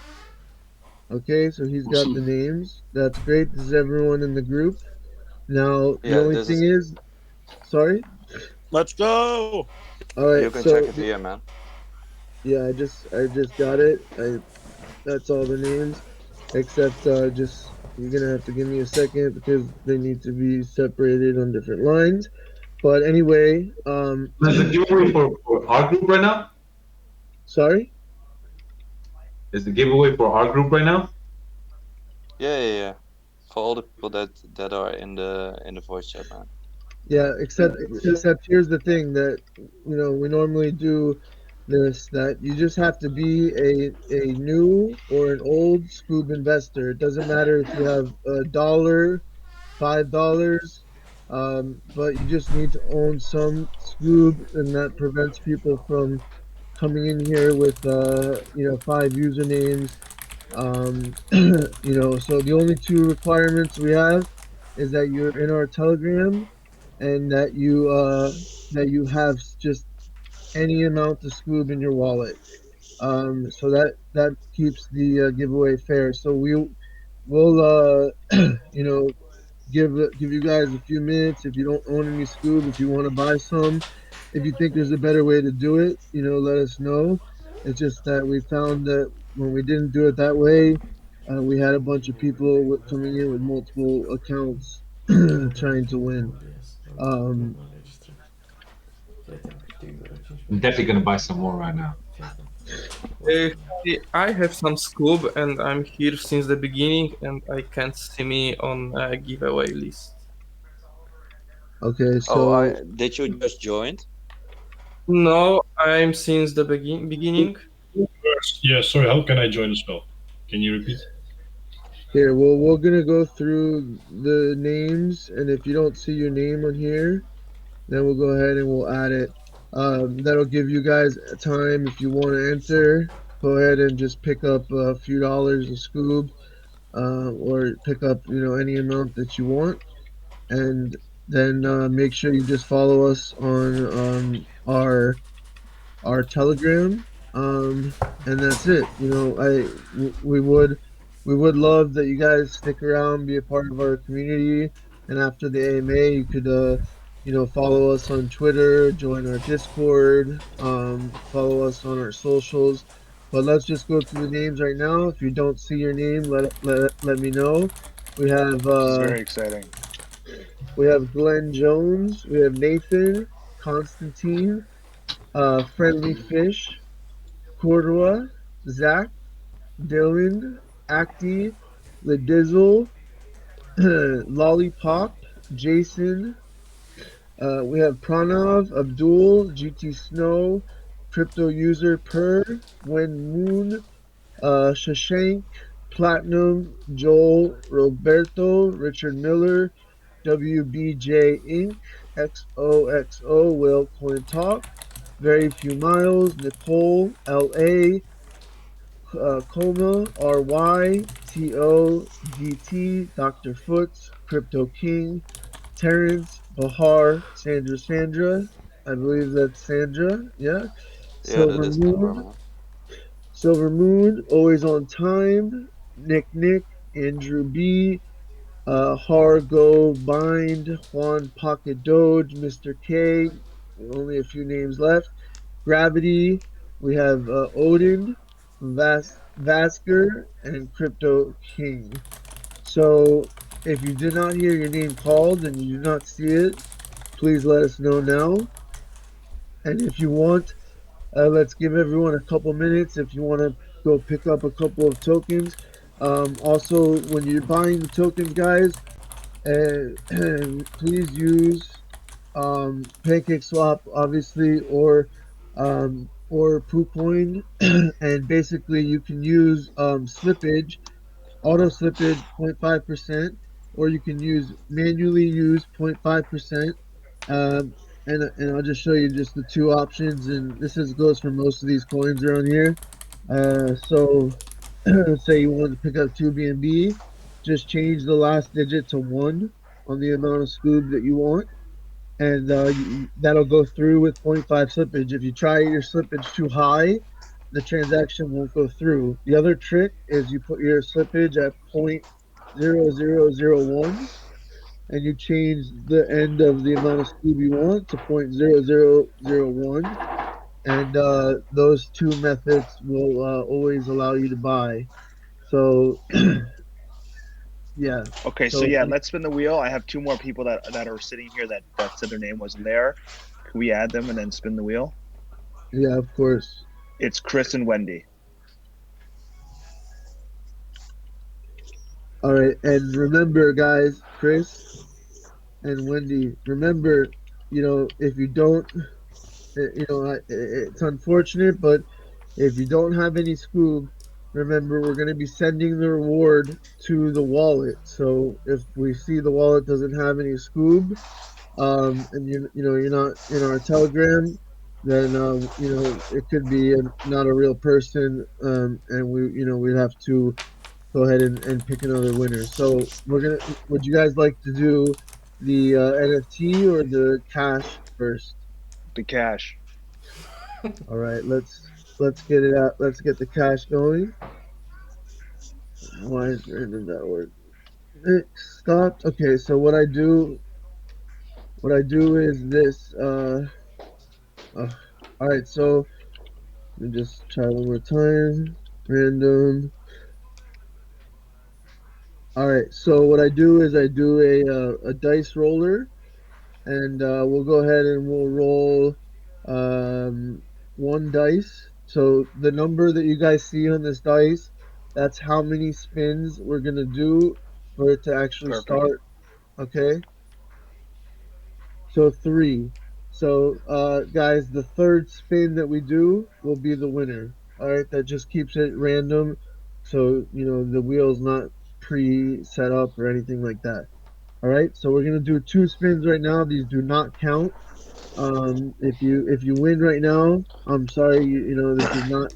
Okay, so he's got the Awesome. names. That's great. This is everyone in the group. Now the Yeah, only this thing is. is, sorry. Let's go. All You right. can So check your PM, man. yeah, I just got it. That's all the names, except just you're gonna have to give me a second because they need to be separated on different lines. But anyway, There's a giveaway for our group right now? sorry. Is the giveaway for our group right now? Yeah. For all the people that are in the voice chat, man. Yeah, except here's the thing that we normally do this that you just have to be a new or an old Scoob investor. It doesn't matter if you have $1, $5, But you just need to own some Scoob, and that prevents people from coming in here with 5 usernames. So the only 2 requirements we have is that you're in our Telegram and that you have just any amount of Scoob in your wallet. So that keeps the giveaway fair. So we'll give you guys a few minutes. If you don't own any Scoob, if you want to buy some, if you think there's a better way to do it, let us know. It's just that we found that when we didn't do it that way, we had a bunch of people coming in with multiple accounts trying to win. I'm definitely gonna buy some more right now. I have some Scoob and I'm here since the beginning and I can't see me on a giveaway list. Okay, so did you just join? No, I'm since the beginning. Yeah, sorry, how can I join as well? Can you repeat? here, well, we're gonna go through the names, and if you don't see your name on here, then we'll go ahead and we'll add it. That'll give you guys time if you want to enter. Go ahead and just pick up a few dollars of Scoob, or pick up any amount that you want, and then make sure you just follow us on our Telegram, and that's it. We would love that you guys stick around, be a part of our community, and after the AMA, you could follow us on Twitter, join our Discord, follow us on our socials. But let's just go through the names right now. If you don't see your name, let me know. We have This is very exciting. we have Glenn Jones, we have Nathan, Constantine, Friendly Fish, Cordua, Zach, Dylan, Acty, Ledizzle, Lollipop, Jason. We have Pranav, Abdul, GT Snow, Crypto User Per, Wen Moon, Shashank, Platinum, Joel, Roberto, Richard Miller, WBJ Inc., XOXO, Whale Coin Talk, Very Few Miles, Nicole, LA, Coma, RY, TO, DT, Dr. Foots, Crypto King, Terrence, Bahar, Sandra, I believe that's Sandra, yeah. Yeah, that is normal. Silver Moon, Always on Time, Nick, Andrew B, Hargo, Bind, Juan Pocket Doge, Mr. K, only a few names left. Gravity, we have Odin, Vasker, and Crypto King. So if you did not hear your name called and you do not see it, please let us know now. And if you want, let's give everyone a couple minutes if you want to go pick up a couple of tokens. Also, when you're buying the tokens, guys, please use PancakeSwap, obviously, or PooCoin, and basically you can use slippage, auto slippage 0.5%, or you can manually use 0.5%. And I'll just show you just the 2 options, and goes for most of these coins around here. So say you want to pick up ScooBNB, just change the last digit to 1 on the amount of Scoob that you want, and that'll go through with 0.5 slippage. If you try your slippage too high, the transaction won't go through. The other trick is you put your slippage at 0.0001, and you change the end of the amount of Scoob you want to 0.0001, and those 2 methods will always allow you to buy. So yeah. Okay, so yeah, let's spin the wheel. I have 2 more people that are sitting here that said their name wasn't there. Can we add them and then spin the wheel? Yeah, of course. It's Chris and Wendy. All right, and remember, guys, Chris and Wendy, remember, if you don't, it's unfortunate, but if you don't have any Scoob, remember, we're going to be sending the reward to the wallet. So if we see the wallet doesn't have any Scoob, and you're not in our Telegram, then it could be not a real person, and we'd have to go ahead and pick another winner. So would you guys like to do the NFT or the cash first? The cash. All right, let's get it out. Let's get the cash going. Why is that word? It stopped. Okay, so what I do is this. All right, so let me just try one more time. Random. All right, so what I do is I do a dice roller, and we'll go ahead and we'll roll one dice. So the number that you guys see on this dice, that's how many spins we're gonna do for it to actually Perfect. start. Okay. So 3. So guys, the third spin that we do will be the winner. All right, that just keeps it random, so the wheel's not pre-set up or anything like that. All right, so we're gonna do 2 spins right now. These do not count. If you win right now, I'm sorry.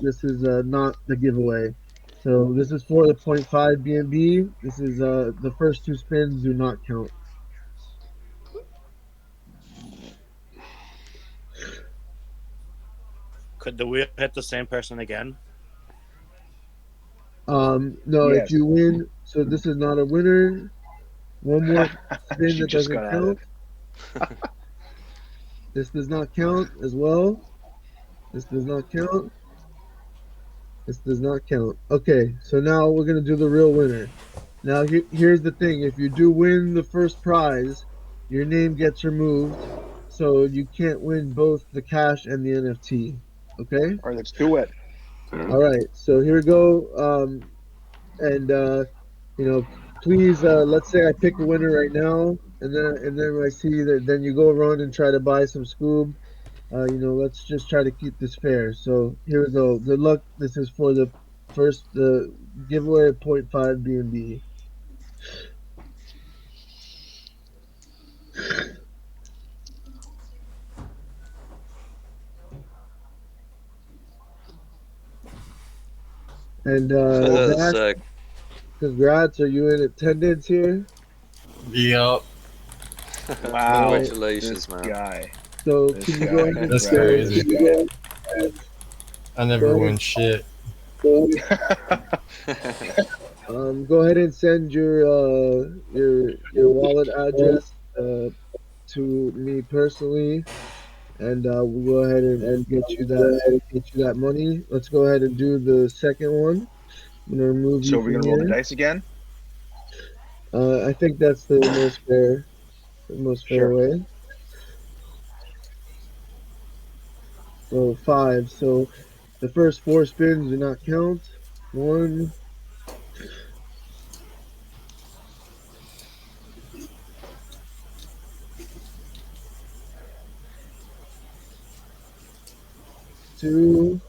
This is not the giveaway. So this is for the 0.5 BNB. This is the first 2 spins do not count. Could the wheel hit the same person again? No, Yes. if you win, so this is not a winner. One more spin She that just doesn't got out of count. This does not count as well. This does not count. This does not count. Okay, so now we're gonna do the real winner. Now here's the thing: if you do win the first prize, your name gets removed, so you can't win both the cash and the NFT. Okay. All right, let's do it. All right. So here we go. And please, let's say I pick a winner right now, and then I see that, then you go around and try to buy some Scoob. Let's just try to keep this fair. So here we go. Good luck. This is for the first giveaway of 0.5 BNB. And Zach, Zach. congrats. Are you in attendance here? Yup. Wow. Congratulations, This man. guy. So This can you guy. go ahead and That's crazy. I never Go win ahead. shit. go ahead and send your wallet address to me personally, and we'll go ahead and get you that money. Let's go ahead and do the second one. I'm gonna remove So you we're from gonna roll the here. dice again? I think that's the most fair Sure. way. So 5. So the first 4 spins do not count. 1, 2,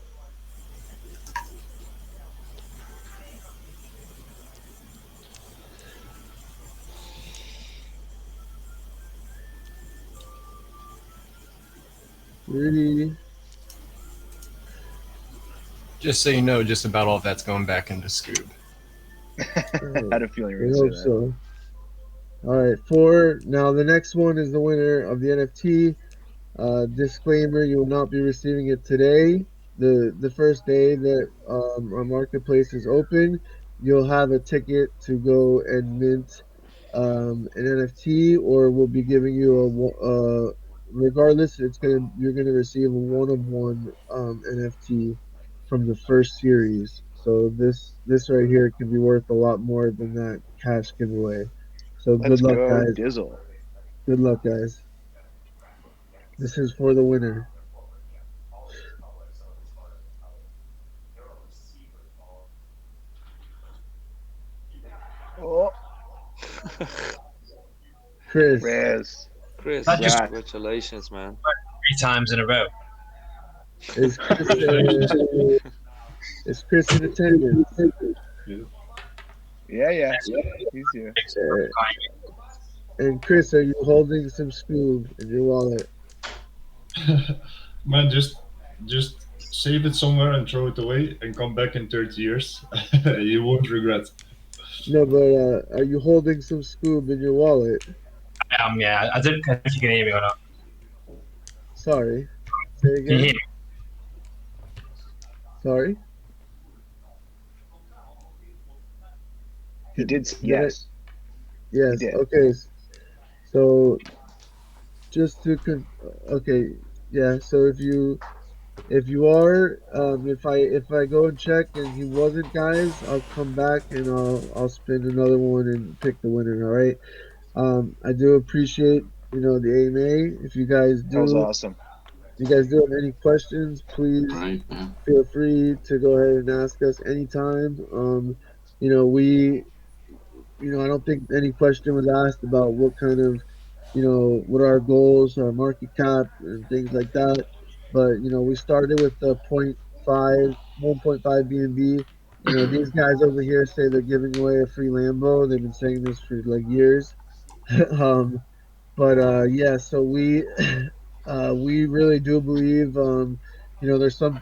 3. Just so you know, just about all that's going back into Scoob. I had a feeling you were I gonna say hope that. so. All right, 4. Now the next one is the winner of the NFT. Disclaimer: you will not be receiving it today. The first day that our marketplace is open, you'll have a ticket to go and mint an NFT, or we'll be giving you regardless. You're gonna receive a one-of-one NFT from the first series. So this right here could be worth a lot more than that cash giveaway. So Let's good luck, go, guys. Dizzle. Good luck, guys. This is for the winner. Oh, Chris. Chris, I just- congratulations, man. 3 times in a row. Is Chris Is Chris in attendance? Yeah. He's here. And Chris, are you holding some Scoob in your wallet? Man, just save it somewhere and throw it away and come back in 30 years. You won't regret. No, but are you holding some Scoob in your wallet? Yeah. I don't know if you can hear me or not. Sorry. Say Can you hear again. me? Sorry. He did say yes. Yes. He did. Okay. So just to okay, yeah. So if you are if I go and check and he wasn't, guys, I'll come back and I'll spin another one and pick the winner. All right. I do appreciate the AMA. If you guys That was do, awesome. if you guys do have any questions, please Right. Yeah. feel free to go ahead and ask us anytime. We I don't think any question was asked about what kind of, what our goals, our market cap, and things like that. But we started with the 1.5 BNB. These guys over here say they're giving away a free Lambo. They've been saying this for like years. um, but yeah, so we really do believe, there's some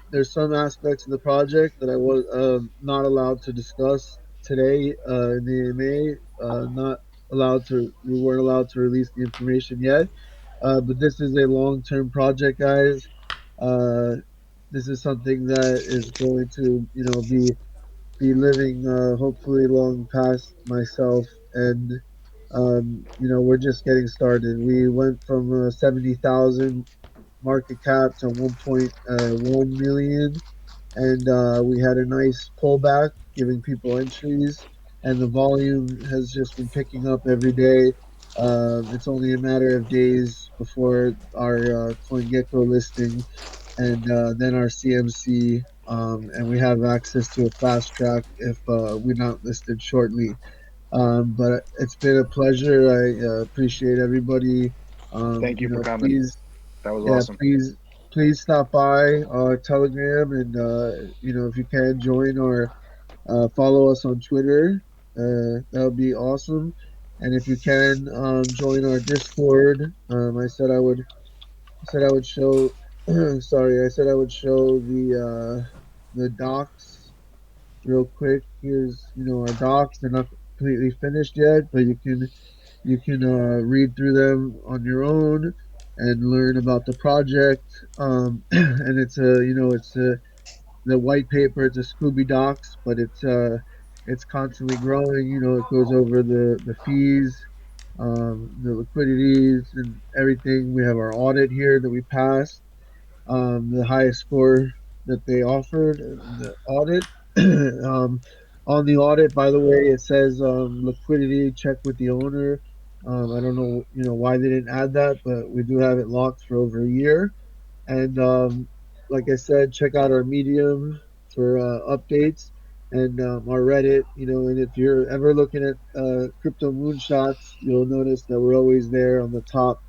aspects of the project that I was not allowed to discuss today in the AMA. Not allowed to. We weren't allowed to release the information yet. But this is a long-term project, guys. Uh, this is something that is going to, be living hopefully long past myself, and we're just getting started. We went from 70,000 market cap to 1.1 million, and we had a nice pullback, giving people entries, and the volume has just been picking up every day. It's only a matter of days before our CoinGecko listing, and then our CMC, and we have access to a fast track if we're not listed shortly. But it's been a pleasure. I appreciate everybody. Thank you for coming. Please, That was yeah, awesome. please stop by our Telegram, and if you can join or follow us on Twitter, that would be awesome. And if you can join our Discord, I said I would show. Sorry, I said I would show the docs real quick. Here's our docs. They're not completely finished yet, but you can read through them on your own and learn about the project. And it's the white paper. It's a Scooby Docs, but it's constantly growing. It goes over the fees, the liquidities, and everything. We have our audit here that we passed, the highest score that they offered in the audit. On the audit, by the way, it says liquidity check with the owner. I don't know, why they didn't add that, but we do have it locked for over a year. And like I said, check out our Medium for updates, and our Reddit. And if you're ever looking at crypto moonshots, you'll notice that we're always there on the top.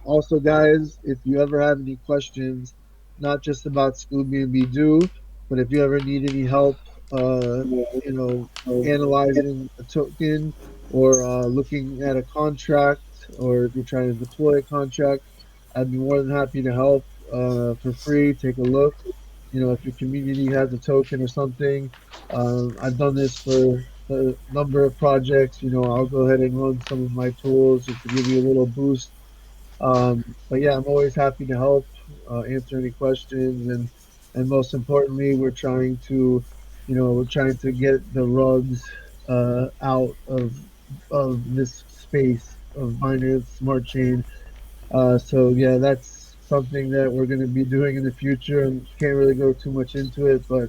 Also, guys, if you ever have any questions, not just about ScooBNB-Doo, but if you ever need any help, analyzing a token, or looking at a contract, or if you're trying to deploy a contract, I'd be more than happy to help for free. Take a look. If your community has a token or something, I've done this for a number of projects. I'll go ahead and run some of my tools just to give you a little boost. But yeah, I'm always happy to help, answer any questions, and most importantly, we're trying to get the rugs out of this space of Binance Smart Chain. So yeah, that's something that we're going to be doing in the future, and can't really go too much into it, but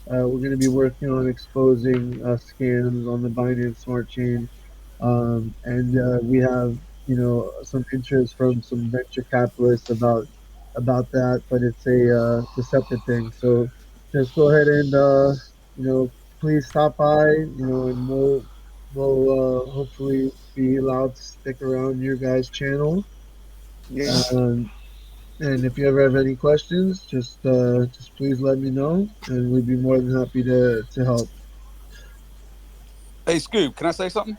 we're going to be working on exposing scams on the Binance Smart Chain, and we have some interest from some venture capitalists about that, but it's a separate thing. So just go ahead and please stop by, and we'll hopefully be allowed to stick around your guys' channel. Yeah. And if you ever have any questions, just please let me know, and we'd be more than happy to help. Hey, Scoob, can I say something?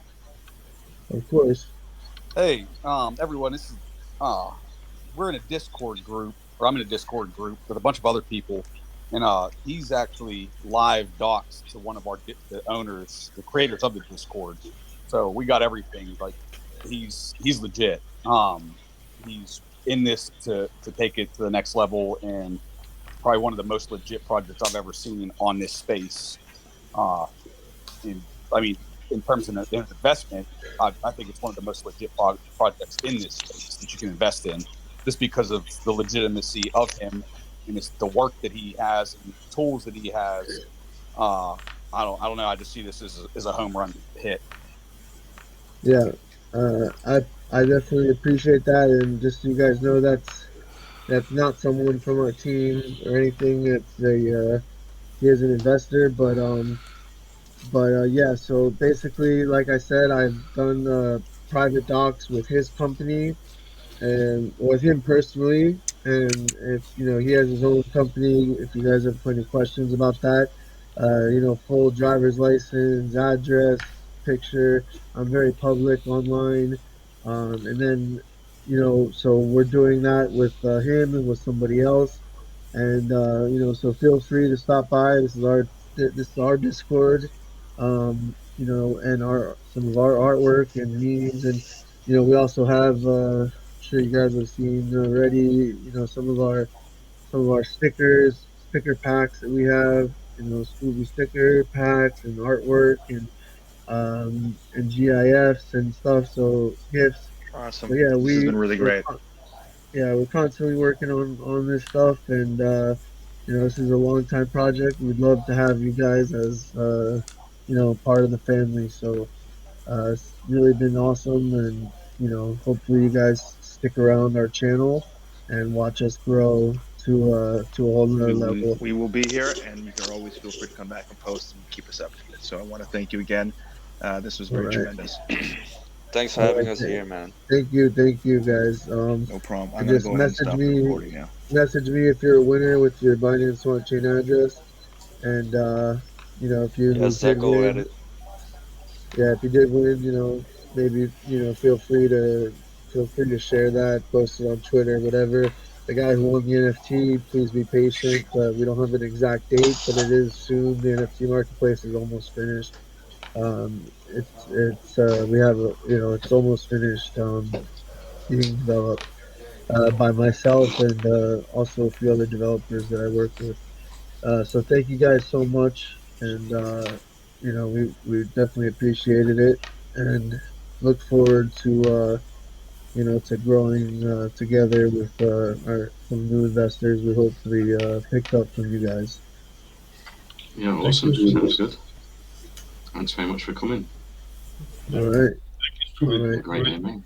Of course. Hey, everyone, this is we're in a Discord group, or I'm in a Discord group with a bunch of other people, and he's actually live docs to one of the owners, the creators of the Discord. So we got everything. Like he's legit. He's in this to take it to the next level, and probably one of the most legit projects I've ever seen on this space. I mean, in terms of an investment, I think it's one of the most legit projects in this space that you can invest in, just because of the legitimacy of him and the work that he has and the tools that he has. I don't know. I just see this as a home run hit. Yeah, I definitely appreciate that, and just so you guys know, that's not someone from our team or anything. It's he is an investor, but yeah. So basically, like I said, I've done private docs with his company and with him personally. And if he has his own company, if you guys have any questions about that, full driver's license, address, picture. I'm very public online, and then so we're doing that with him and with somebody else, and so feel free to stop by. This is our Discord, and our some of our artwork and memes, and we also have. Sure you guys have seen already, some of our sticker packs that we have, Scooby sticker packs and artwork and GIFs and stuff. So gifts. Awesome. So yeah, This has been really great. we're constantly working on this stuff, and this is a long time project. We'd love to have you guys as part of the family. So it's really been awesome, and hopefully you guys stick around our channel and watch us grow to a whole nother level. We will be here, and you can always feel free to come back and post and keep us updated. So I want to thank you again. This was very tremendous. Thanks for having us here, man. Thank you, guys. No problem. I'm gonna Just go ahead and message stop me. recording now. Message me if you're a winner with your Binance Smart Chain address, and if you Yes, did go win, at it. yeah, if you did win, maybe feel free to share that, post it on Twitter, whatever. The guy who won the NFT, please be patient. We don't have an exact date, but it is soon. The NFT marketplace is almost finished. We have it's almost finished being developed by myself and also a few other developers that I work with. So thank you guys so much, and we definitely appreciated it, and look forward to to growing together with some new investors. We hopefully picked up from you guys. Yeah, awesome. Sounds good. Thanks very much for coming. All right. Thank you, All right. Great day, mate.